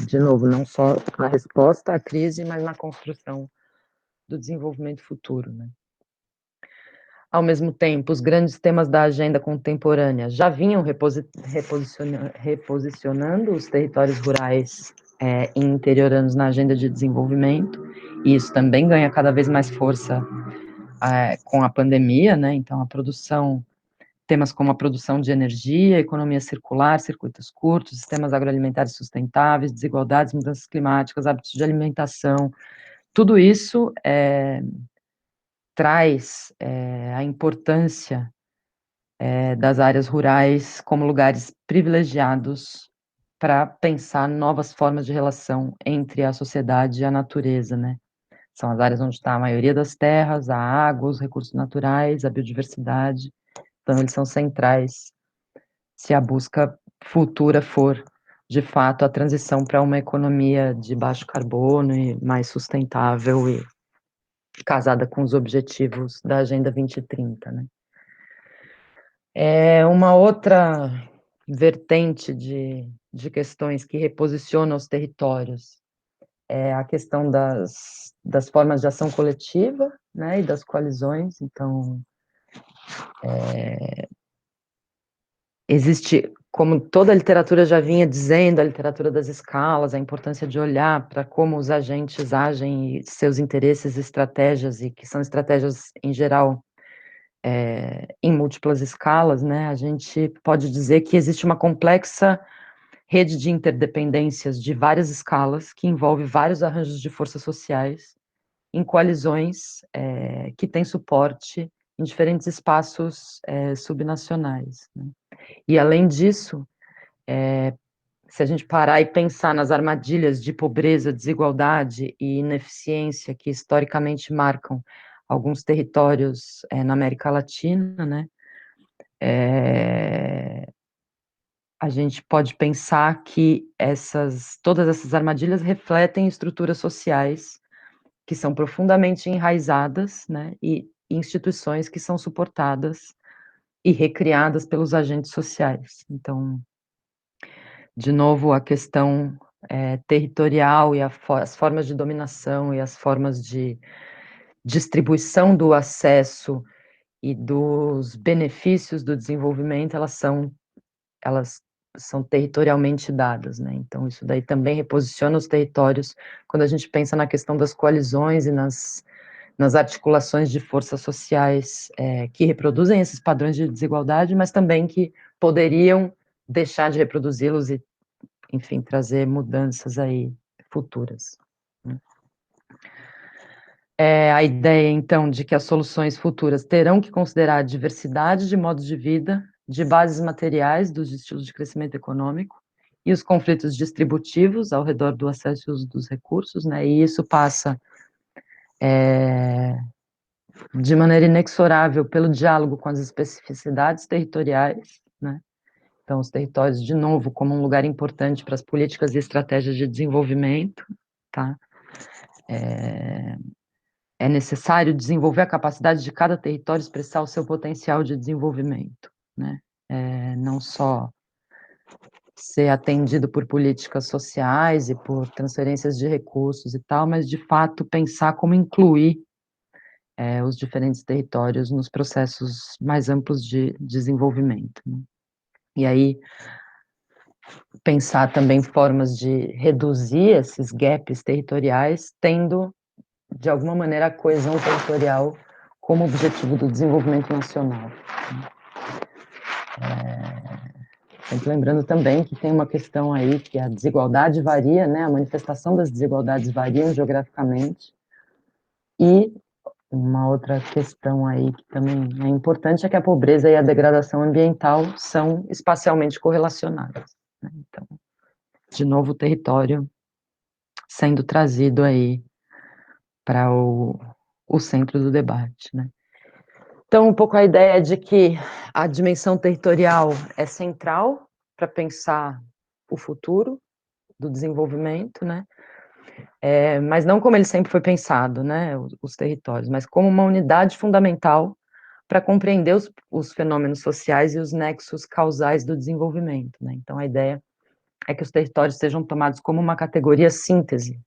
de novo, não só na resposta à crise, mas na construção do desenvolvimento futuro, né? Ao mesmo tempo, os grandes temas da agenda contemporânea já vinham reposicionando os territórios rurais e interioranos na agenda de desenvolvimento, e isso também ganha cada vez mais força com a pandemia, né? Então, temas como a produção de energia, economia circular, circuitos curtos, sistemas agroalimentares sustentáveis, desigualdades, mudanças climáticas, hábitos de alimentação, tudo isso traz a importância das áreas rurais como lugares privilegiados para pensar novas formas de relação entre a sociedade e a natureza, né? São as áreas onde está a maioria das terras, a água, os recursos naturais, a biodiversidade. Então, eles são centrais se a busca futura for, de fato, a transição para uma economia de baixo carbono e mais sustentável e casada com os objetivos da Agenda 2030, né? Uma outra vertente de questões que reposiciona os territórios é a questão das formas de ação coletiva, né, e das coalizões. Então, existe, como toda a literatura já vinha dizendo, a literatura das escalas, a importância de olhar para como os agentes agem e seus interesses e estratégias, e que são estratégias, em geral, em múltiplas escalas, né? A gente pode dizer que existe uma complexa rede de interdependências de várias escalas, que envolve vários arranjos de forças sociais, em coalizões que têm suporte em diferentes espaços subnacionais, né? E, além disso, se a gente parar e pensar nas armadilhas de pobreza, desigualdade e ineficiência que historicamente marcam alguns territórios na América Latina, né, a gente pode pensar que todas essas armadilhas refletem estruturas sociais que são profundamente enraizadas, né, e instituições que são suportadas e recriadas pelos agentes sociais. Então, de novo, a questão territorial e as formas de dominação e as formas de distribuição do acesso e dos benefícios do desenvolvimento, elas são territorialmente dadas, né? Então, isso daí também reposiciona os territórios quando a gente pensa na questão das coalizões e nas articulações de forças sociais que reproduzem esses padrões de desigualdade, mas também que poderiam deixar de reproduzi-los e, enfim, trazer mudanças aí futuras, né? A ideia, então, de que as soluções futuras terão que considerar a diversidade de modos de vida, de bases materiais dos estilos de crescimento econômico e os conflitos distributivos ao redor do acesso e uso dos recursos, né? E isso passa de maneira inexorável pelo diálogo com as especificidades territoriais, né? Então, os territórios, de novo, como um lugar importante para as políticas e estratégias de desenvolvimento, tá? É necessário desenvolver a capacidade de cada território expressar o seu potencial de desenvolvimento, né? Não só ser atendido por políticas sociais e por transferências de recursos e tal, mas, de fato, pensar como incluir os diferentes territórios nos processos mais amplos de desenvolvimento, né? E aí, pensar também formas de reduzir esses gaps territoriais, tendo, de alguma maneira, a coesão territorial como objetivo do desenvolvimento nacional. Sempre lembrando também que tem uma questão aí que a desigualdade varia, né, a manifestação das desigualdades variam geograficamente, e uma outra questão aí que também é importante é que a pobreza e a degradação ambiental são espacialmente correlacionadas, né? Então, de novo, o território sendo trazido aí para o centro do debate, né? Então, um pouco a ideia de que a dimensão territorial é central para pensar o futuro do desenvolvimento, né? Mas não como ele sempre foi pensado, né, os territórios, mas como uma unidade fundamental para compreender os fenômenos sociais e os nexos causais do desenvolvimento, né? Então, a ideia é que os territórios sejam tomados como uma categoria síntese,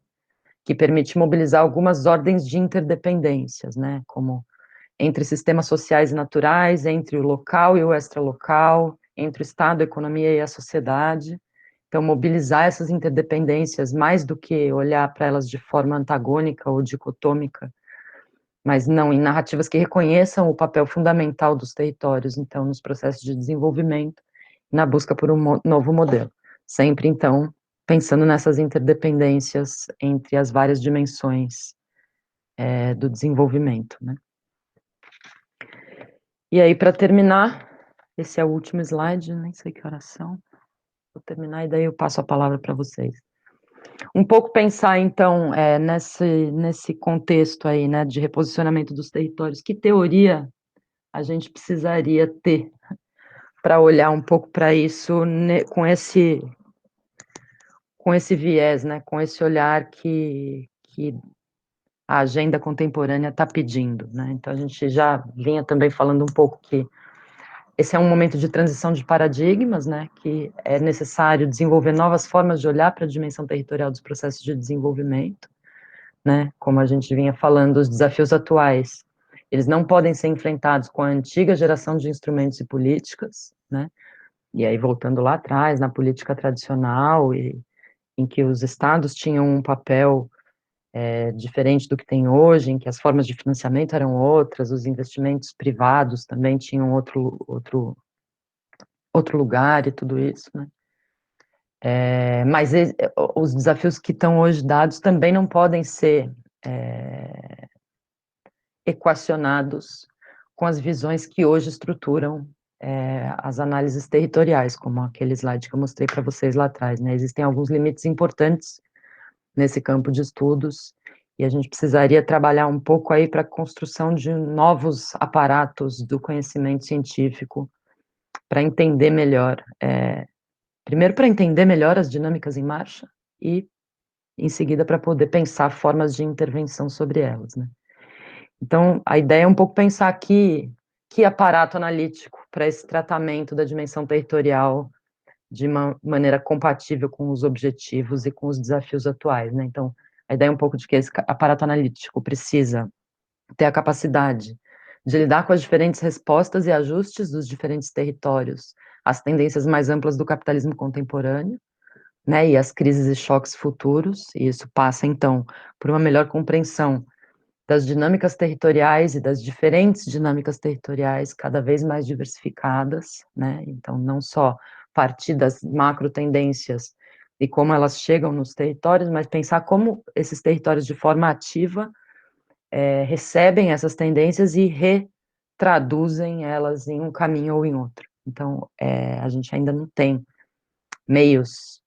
que permite mobilizar algumas ordens de interdependências, né, como entre sistemas sociais e naturais, entre o local e o extralocal, entre o Estado, a economia e a sociedade. Então, mobilizar essas interdependências, mais do que olhar para elas de forma antagônica ou dicotômica, mas não em narrativas que reconheçam o papel fundamental dos territórios, então, nos processos de desenvolvimento, na busca por um novo modelo. Sempre, então, pensando nessas interdependências entre as várias dimensões do desenvolvimento, né? E aí, para terminar, esse é o último slide, nem sei que horas são, vou terminar e daí eu passo a palavra para vocês. Um pouco pensar, então, nesse contexto aí, né, de reposicionamento dos territórios, que teoria a gente precisaria ter para olhar um pouco para isso, né, com esse viés, né, com esse olhar que a agenda contemporânea está pedindo, né? Então, a gente já vinha também falando um pouco que esse é um momento de transição de paradigmas, né, que é necessário desenvolver novas formas de olhar para a dimensão territorial dos processos de desenvolvimento, né, como a gente vinha falando, os desafios atuais, eles não podem ser enfrentados com a antiga geração de instrumentos e políticas, né, e aí voltando lá atrás, na política tradicional, em que os estados tinham um papel diferente do que tem hoje, em que as formas de financiamento eram outras, os investimentos privados também tinham outro lugar e tudo isso, né? Mas os desafios que estão hoje dados também não podem ser equacionados com as visões que hoje estruturam as análises territoriais, como aquele slide que eu mostrei para vocês lá atrás, né? Existem alguns limites importantes nesse campo de estudos, e a gente precisaria trabalhar um pouco aí para a construção de novos aparatos do conhecimento científico, para entender melhor, primeiro para entender melhor as dinâmicas em marcha, e em seguida para poder pensar formas de intervenção sobre elas, né? Então, a ideia é um pouco pensar que aparato analítico para esse tratamento da dimensão territorial de uma maneira compatível com os objetivos e com os desafios atuais, né? Então, a ideia é um pouco de que esse aparato analítico precisa ter a capacidade de lidar com as diferentes respostas e ajustes dos diferentes territórios, as tendências mais amplas do capitalismo contemporâneo, né, e as crises e choques futuros, e isso passa, então, por uma melhor compreensão das dinâmicas territoriais e das diferentes dinâmicas territoriais cada vez mais diversificadas, né, então não só partir das macro tendências e como elas chegam nos territórios, mas pensar como esses territórios de forma ativa recebem essas tendências e retraduzem elas em um caminho ou em outro. Então, a gente ainda não tem meios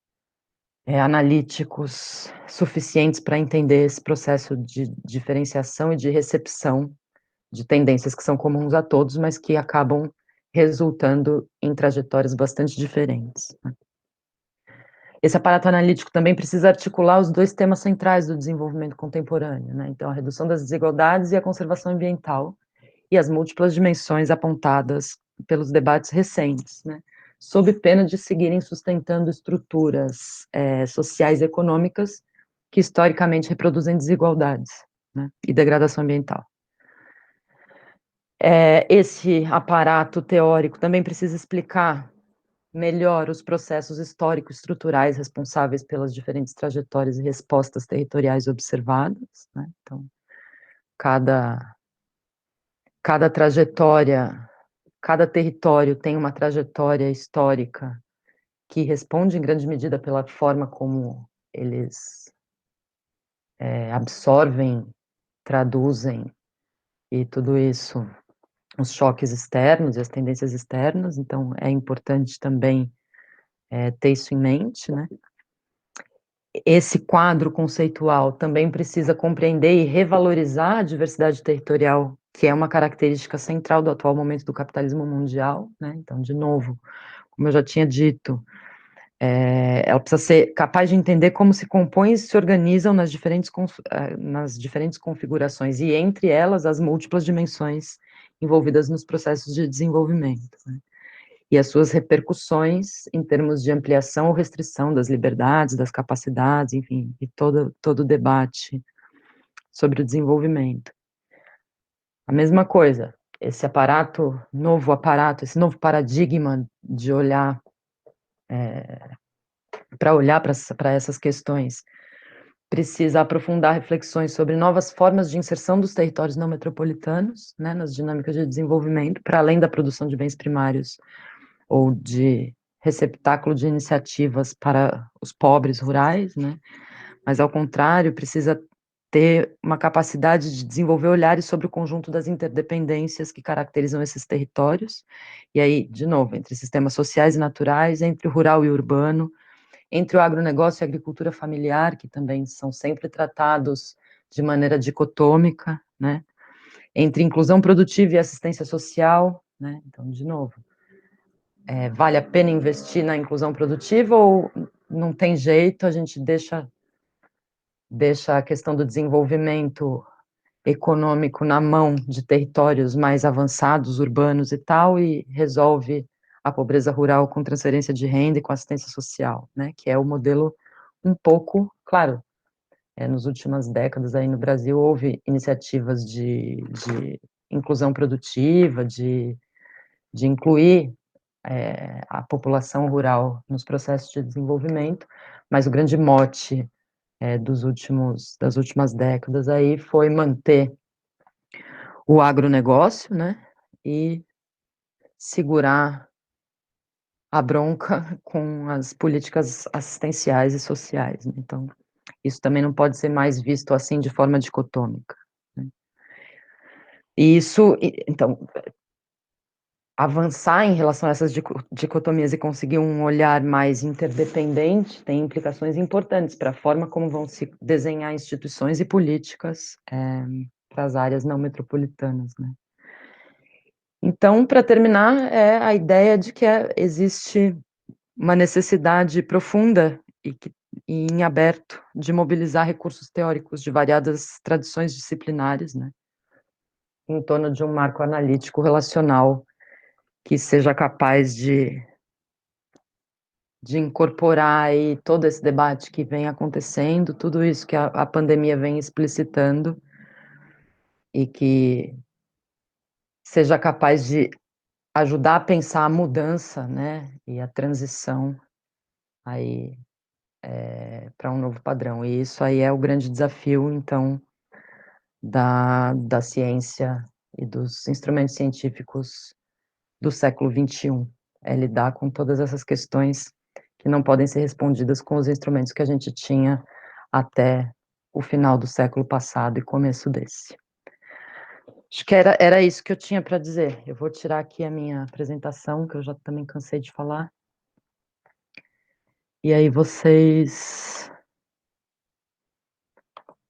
analíticos suficientes para entender esse processo de diferenciação e de recepção de tendências que são comuns a todos, mas que acabam resultando em trajetórias bastante diferentes, né? Esse aparato analítico também precisa articular os dois temas centrais do desenvolvimento contemporâneo, né? Então, a redução das desigualdades e a conservação ambiental, e as múltiplas dimensões apontadas pelos debates recentes, né? Sob pena de seguirem sustentando estruturas sociais e econômicas que historicamente reproduzem desigualdades, né, e degradação ambiental. Esse aparato teórico também precisa explicar melhor os processos históricos estruturais responsáveis pelas diferentes trajetórias e respostas territoriais observadas, né? Então, cada trajetória, cada território tem uma trajetória histórica que responde em grande medida pela forma como eles absorvem, traduzem e tudo isso, os choques externos e as tendências externas, então é importante também ter isso em mente, né? Esse quadro conceitual também precisa compreender e revalorizar a diversidade territorial, que é uma característica central do atual momento do capitalismo mundial, né? Então, de novo, como eu já tinha dito, ela precisa ser capaz de entender como se compõem e se organizam nas diferentes configurações, e entre elas as múltiplas dimensões envolvidas nos processos de desenvolvimento, né? E as suas repercussões em termos de ampliação ou restrição das liberdades, das capacidades, enfim, e todo o debate sobre o desenvolvimento. A mesma coisa, esse novo paradigma de olhar, para essas questões, precisa aprofundar reflexões sobre novas formas de inserção dos territórios não metropolitanos, né, nas dinâmicas de desenvolvimento, para além da produção de bens primários ou de receptáculo de iniciativas para os pobres rurais, né, mas, ao contrário, precisa ter uma capacidade de desenvolver olhares sobre o conjunto das interdependências que caracterizam esses territórios, e aí, de novo, entre sistemas sociais e naturais, entre o rural e o urbano, entre o agronegócio e a agricultura familiar, que também são sempre tratados de maneira dicotômica, né, entre inclusão produtiva e assistência social, né, então, de novo, vale a pena investir na inclusão produtiva ou não tem jeito, a gente deixa a questão do desenvolvimento econômico na mão de territórios mais avançados, urbanos e tal, e resolve a pobreza rural com transferência de renda e com assistência social, né, que é o modelo um pouco, claro, nas últimas décadas aí no Brasil houve iniciativas de inclusão produtiva, de incluir a população rural nos processos de desenvolvimento, mas o grande mote das últimas décadas aí foi manter o agronegócio, né, e segurar a bronca com as políticas assistenciais e sociais, né? Então, isso também não pode ser mais visto assim de forma dicotômica, né? E isso, então, avançar em relação a essas dicotomias e conseguir um olhar mais interdependente tem implicações importantes para a forma como vão se desenhar instituições e políticas para as áreas não metropolitanas, né? Então, para terminar, é a ideia de que existe uma necessidade profunda e em aberto de mobilizar recursos teóricos de variadas tradições disciplinares, né, em torno de um marco analítico relacional que seja capaz de incorporar aí todo esse debate que vem acontecendo, tudo isso que a pandemia vem explicitando, e que seja capaz de ajudar a pensar a mudança, né, e a transição aí para um novo padrão. E isso aí é o grande desafio, então, da ciência e dos instrumentos científicos do século XXI, é lidar com todas essas questões que não podem ser respondidas com os instrumentos que a gente tinha até o final do século passado e começo desse. Acho que era isso que eu tinha para dizer. Eu vou tirar aqui a minha apresentação, que eu já também cansei de falar. E aí vocês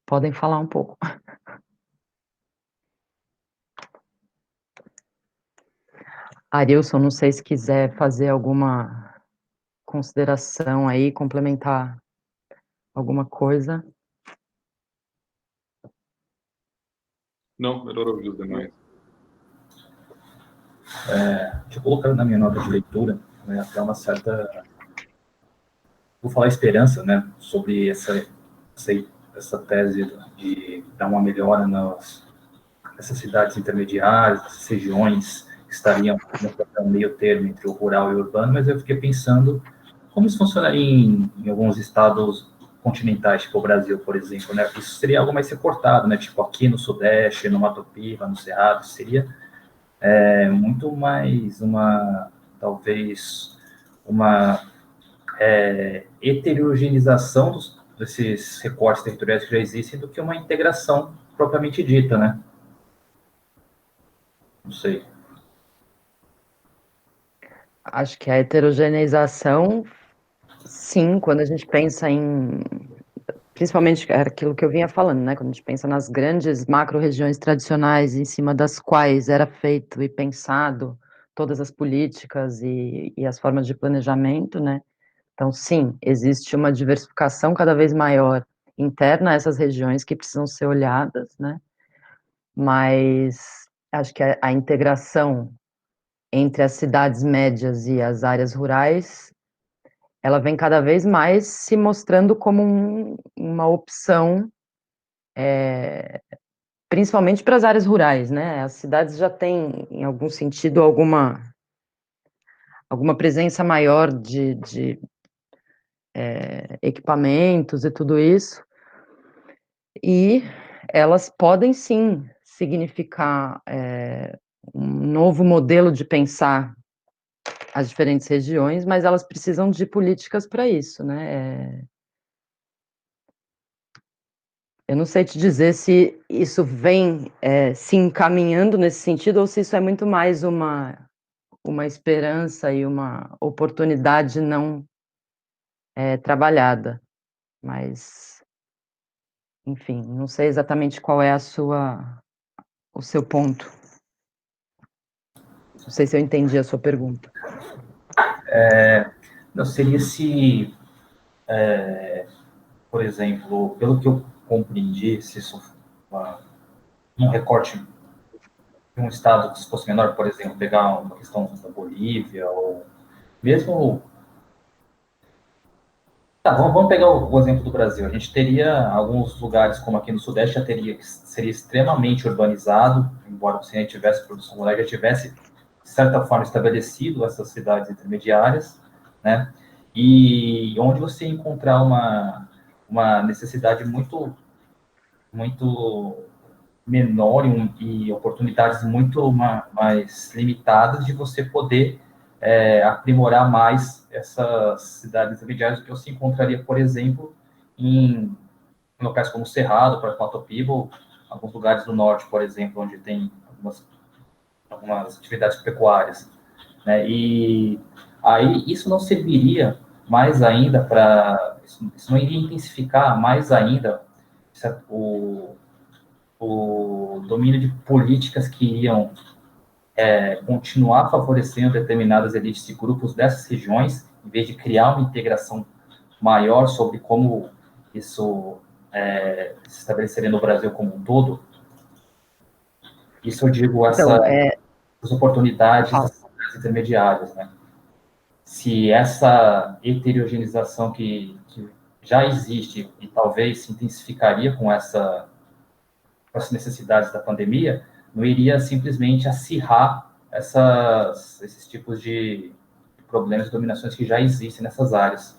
podem falar um pouco. Arilson, não sei se quiser fazer alguma consideração aí, complementar alguma coisa. Não, melhor ouvir os demais. Tinha colocado na minha nota de leitura, né, até uma certa, vou falar esperança, né, sobre essa tese de dar uma melhora nessas cidades intermediárias, nessas regiões estariam no meio termo entre o rural e o urbano, mas eu fiquei pensando como isso funcionaria em alguns estados continentais, tipo o Brasil, por exemplo, né? Isso seria algo mais recortado, né? Tipo aqui no Sudeste, no Mato Piba, no Cerrado, seria muito mais talvez, uma heterogeneização desses recortes territoriais que já existem do que uma integração propriamente dita, né? Não sei. Acho que a heterogeneização, sim, quando a gente pensa em, principalmente era aquilo que eu vinha falando, né? Quando a gente pensa nas grandes macro-regiões tradicionais em cima das quais era feito e pensado todas as políticas e as formas de planejamento, né? Então, sim, existe uma diversificação cada vez maior interna a essas regiões que precisam ser olhadas, né? Mas acho que a integração entre as cidades médias e as áreas rurais, ela vem cada vez mais se mostrando como uma opção, principalmente para as áreas rurais, né? As cidades já têm, em algum sentido, alguma presença maior de equipamentos e tudo isso, e elas podem sim significar um novo modelo de pensar as diferentes regiões, mas elas precisam de políticas para isso, né? Eu não sei te dizer se isso vem se encaminhando nesse sentido ou se isso é muito mais uma esperança e uma oportunidade não trabalhada, mas, enfim, não sei exatamente qual é o seu ponto. Não sei se eu entendi a sua pergunta. Não seria se, por exemplo, pelo que eu compreendi, se isso um recorte de um estado que se fosse menor, por exemplo, pegar uma questão da Bolívia, ou mesmo. Tá, vamos pegar o exemplo do Brasil. A gente teria alguns lugares, como aqui no Sudeste, que seria extremamente urbanizado, embora você já tivesse produção rural, já tivesse, de certa forma, estabelecido essas cidades intermediárias, né? E onde você encontrar uma necessidade muito menor e oportunidades muito mais limitadas de você poder aprimorar mais essas cidades intermediárias, que você encontraria, por exemplo, em locais como Cerrado, para Matopiba, alguns lugares do norte, por exemplo, onde tem algumas atividades pecuárias, né? E aí isso não serviria mais ainda isso não iria intensificar mais ainda o domínio de políticas que iriam continuar favorecendo determinadas elites e grupos dessas regiões, em vez de criar uma integração maior sobre como isso se estabeleceria no Brasil como um todo. Isso eu digo, as oportunidades das intermediárias, né? Se essa heterogeneização que já existe e talvez se intensificaria com as necessidades da pandemia, não iria simplesmente acirrar esses tipos de problemas e dominações que já existem nessas áreas.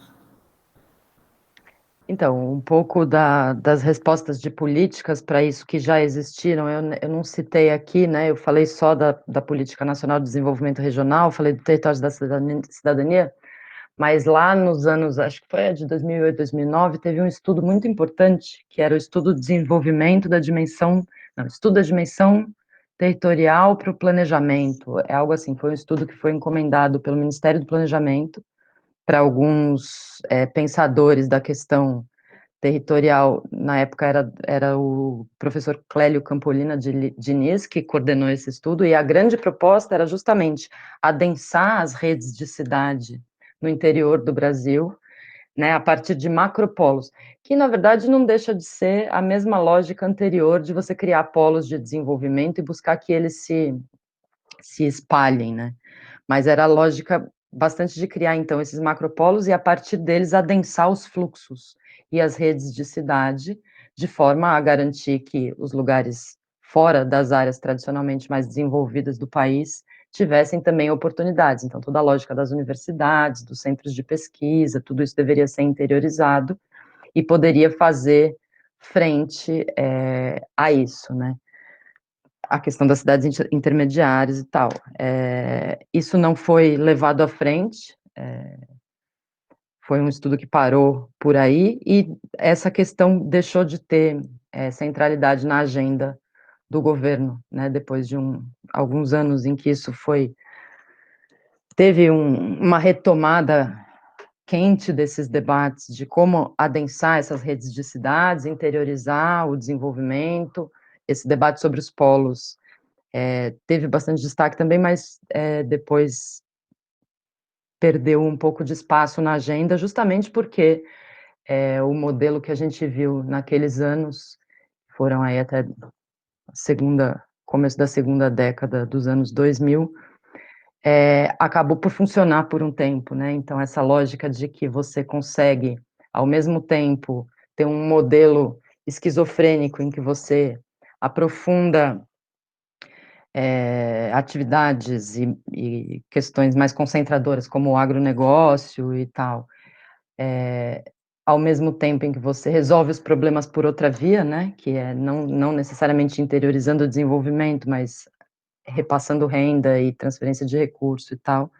Então, um pouco das respostas de políticas para isso que já existiram, eu não citei aqui, né? Eu falei só da Política Nacional de Desenvolvimento Regional, falei do Território da Cidadania, mas lá nos anos, acho que foi de 2008, 2009, teve um estudo muito importante, que era o estudo de desenvolvimento da dimensão, não, estudo da dimensão territorial para o planejamento, é algo assim, foi um estudo que foi encomendado pelo Ministério do Planejamento para alguns pensadores da questão territorial, na época era o professor Clélio Campolina Diniz, que coordenou esse estudo, e a grande proposta era justamente adensar as redes de cidade no interior do Brasil, né, a partir de macropolos, que na verdade não deixa de ser a mesma lógica anterior de você criar polos de desenvolvimento e buscar que eles se espalhem, né, mas era a lógica bastante de criar, então, esses macropolos e, a partir deles, adensar os fluxos e as redes de cidade, de forma a garantir que os lugares fora das áreas tradicionalmente mais desenvolvidas do país tivessem também oportunidades. Então, toda a lógica das universidades, dos centros de pesquisa, tudo isso deveria ser interiorizado e poderia fazer frente a isso, né? A questão das cidades intermediárias e tal. Isso não foi levado à frente, foi um estudo que parou por aí, e essa questão deixou de ter centralidade na agenda do governo, né, depois de alguns anos em que isso teve uma retomada quente desses debates de como adensar essas redes de cidades, interiorizar o desenvolvimento. Esse debate sobre os polos teve bastante destaque também, mas depois perdeu um pouco de espaço na agenda, justamente porque o modelo que a gente viu naqueles anos, foram aí até começo da segunda década dos anos 2000, acabou por funcionar por um tempo, né? Então, essa lógica de que você consegue, ao mesmo tempo, ter um modelo esquizofrênico em que você aprofunda atividades e questões mais concentradoras, como o agronegócio e tal, ao mesmo tempo em que você resolve os problemas por outra via, né, que é não necessariamente interiorizando o desenvolvimento, mas repassando renda e transferência de recurso e tal,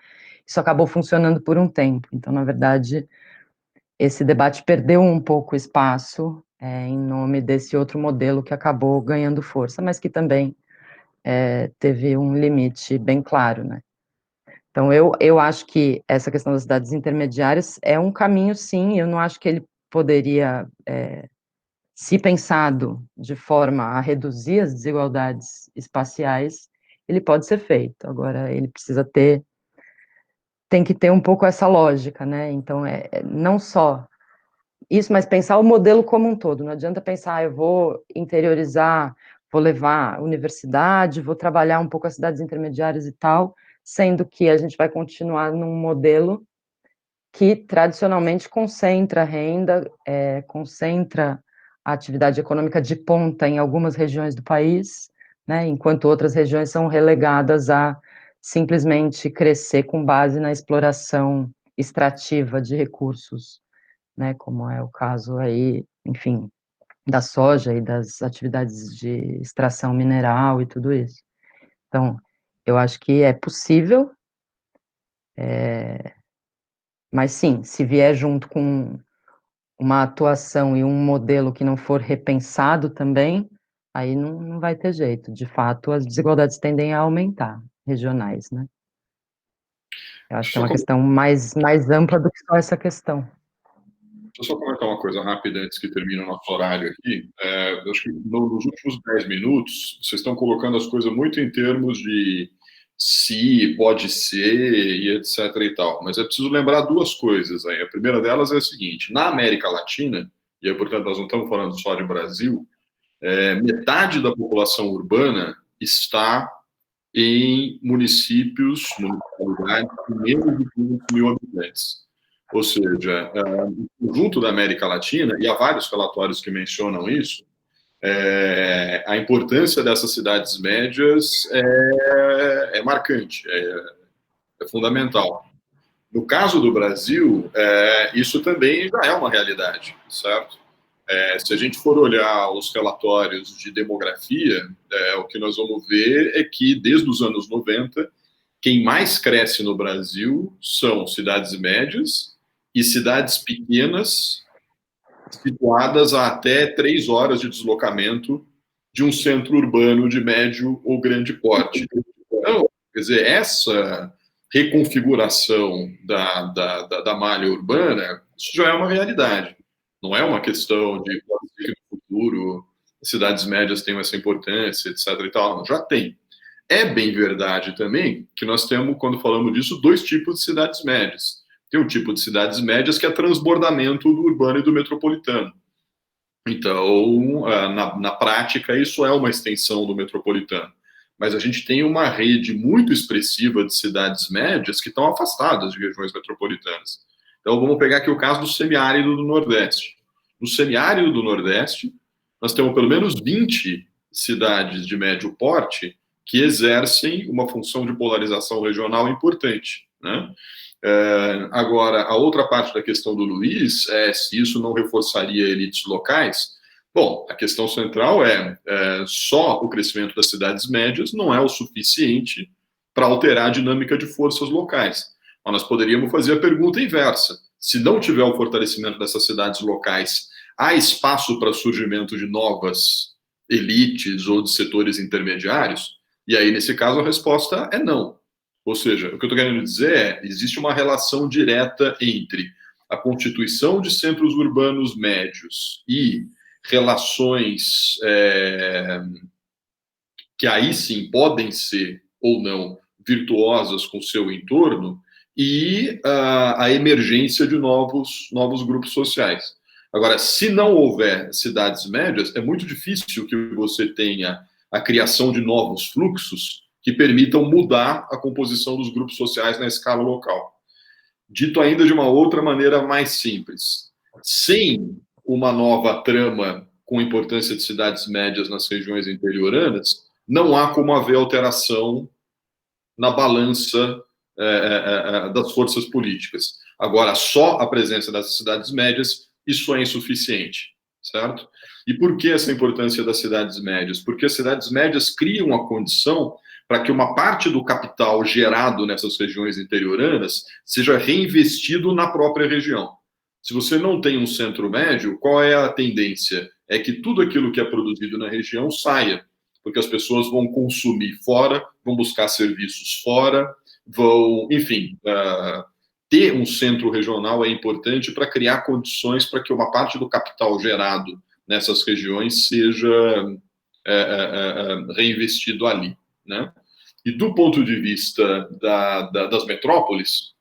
isso acabou funcionando por um tempo. Então, na verdade, esse debate perdeu um pouco espaço em nome desse outro modelo que acabou ganhando força, mas que também teve um limite bem claro, né. Então, eu acho que essa questão das cidades intermediárias é um caminho, sim. Eu não acho que ele poderia, se pensado de forma a reduzir as desigualdades espaciais, ele pode ser feito. Agora, ele tem que ter um pouco essa lógica, né? Então, não só isso, mas pensar o modelo como um todo. Não adianta pensar, eu vou interiorizar, vou levar universidade, vou trabalhar um pouco as cidades intermediárias e tal, sendo que a gente vai continuar num modelo que tradicionalmente concentra renda, concentra a atividade econômica de ponta em algumas regiões do país, né, enquanto outras regiões são relegadas a simplesmente crescer com base na exploração extrativa de recursos, né, como é o caso aí, enfim, da soja e das atividades de extração mineral e tudo isso. Então, eu acho que é possível, mas sim, se vier junto com uma atuação e um modelo que não for repensado também, aí não vai ter jeito. De fato, as desigualdades tendem a aumentar, regionais, né. Eu acho que é Deixa eu uma só questão mais ampla do que só essa questão. Deixa eu só comentar uma coisa rápida antes que termine o nosso horário aqui. Eu acho que nos últimos 10 minutos, vocês estão colocando as coisas muito em termos de se, pode ser e etc e tal. Mas é preciso lembrar duas coisas aí. A primeira delas é a seguinte: na América Latina, e aí, portanto, nós não estamos falando só de Brasil, metade da população urbana está em municípios, municipalidades com menos de 500 mil habitantes. Ou seja, o conjunto da América Latina, e há vários relatórios que mencionam isso, a importância dessas cidades médias é marcante, é fundamental. No caso do Brasil, isso também já é uma realidade, certo? Se a gente for olhar os relatórios de demografia, o que nós vamos ver é que, desde os anos 90, quem mais cresce no Brasil são cidades médias e cidades pequenas, situadas a até 3 horas de deslocamento de um centro urbano de médio ou grande porte. Então, quer dizer, essa reconfiguração da malha urbana, isso já é uma realidade. Não é uma questão de pode ser que no futuro as cidades médias tenham essa importância, etc. e tal. Já tem. É bem verdade também que nós temos, quando falamos disso, dois tipos de cidades médias. Tem um tipo de cidades médias que é transbordamento do urbano e do metropolitano. Então, na prática, isso é uma extensão do metropolitano. Mas a gente tem uma rede muito expressiva de cidades médias que estão afastadas de regiões metropolitanas. Então, vamos pegar aqui o caso do semiárido do Nordeste. No semiárido do Nordeste, nós temos pelo menos 20 cidades de médio porte que exercem uma função de polarização regional importante, né? Agora, a outra parte da questão do Luiz é se isso não reforçaria elites locais. Bom, a questão central só o crescimento das cidades médias não é o suficiente para alterar a dinâmica de forças locais. Mas nós poderíamos fazer a pergunta inversa. Se não tiver o fortalecimento dessas cidades locais, há espaço para surgimento de novas elites ou de setores intermediários? E aí, nesse caso, a resposta é não. Ou seja, o que eu estou querendo dizer existe uma relação direta entre a constituição de centros urbanos médios e relações que aí sim podem ser ou não virtuosas com o seu entorno e a emergência de novos grupos sociais. Agora, se não houver cidades médias, é muito difícil que você tenha a criação de novos fluxos que permitam mudar a composição dos grupos sociais na escala local. Dito ainda de uma outra maneira mais simples, sem uma nova trama com importância de cidades médias nas regiões interioranas, não há como haver alteração na balança das forças políticas. Agora, só a presença das cidades médias, isso é insuficiente, certo? E por que essa importância das cidades médias? Porque as cidades médias criam a condição para que uma parte do capital gerado nessas regiões interioranas seja reinvestido na própria região. Se você não tem um centro médio, qual é a tendência? É que tudo aquilo que é produzido na região saia, porque as pessoas vão consumir fora, vão buscar serviços fora, vão, enfim, ter um centro regional é importante para criar condições para que uma parte do capital gerado nessas regiões seja reinvestido ali, né? E do ponto de vista das metrópoles,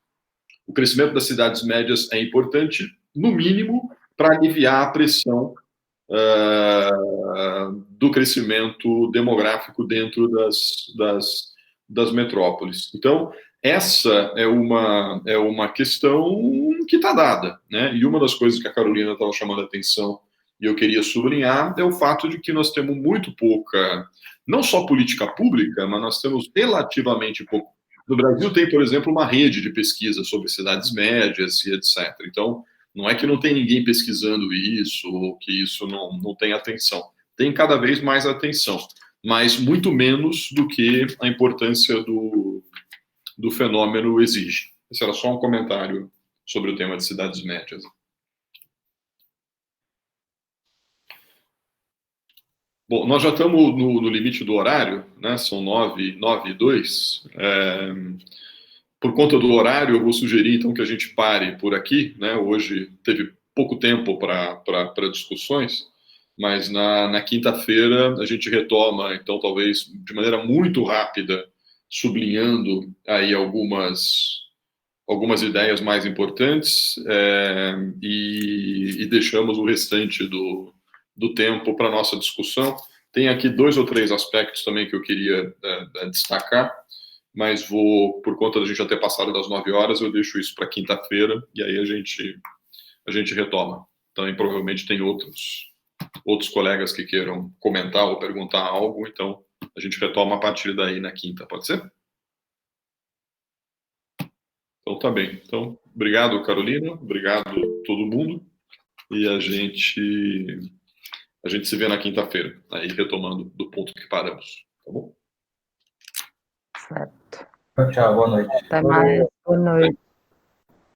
o crescimento das cidades médias é importante, no mínimo, para aliviar a pressão do crescimento demográfico dentro das metrópoles. Então, essa é uma questão que está dada, né? E uma das coisas que a Carolina estava chamando a atenção e eu queria sublinhar é o fato de que nós temos muito pouca, não só política pública, mas nós temos relativamente pouco. No Brasil tem, por exemplo, uma rede de pesquisa sobre cidades médias e etc. Então, não é que não tem ninguém pesquisando isso, ou que isso não tem atenção. Tem cada vez mais atenção, mas muito menos do que a importância do fenômeno exige. Esse era só um comentário sobre o tema de cidades médias. Bom, nós já estamos no limite do horário, né? São 9h02. Por conta do horário, eu vou sugerir, então, que a gente pare por aqui, né? Hoje teve pouco tempo para discussões, mas na quinta-feira a gente retoma, então, talvez de maneira muito rápida, sublinhando aí algumas ideias mais importantes e deixamos o restante do tempo para nossa discussão. Tem aqui 2 ou 3 aspectos também que eu queria destacar, mas por conta da gente já ter passado das 9 horas, eu deixo isso para quinta-feira e aí a gente retoma. Também provavelmente tem outros colegas que queiram comentar ou perguntar algo, então a gente retoma a partir daí na quinta, pode ser? Então tá bem. Então, obrigado, Carolina, obrigado todo mundo e a gente se vê na quinta-feira, aí retomando do ponto que paramos, tá bom? Certo. Tchau, boa noite. Até mais. Boa noite.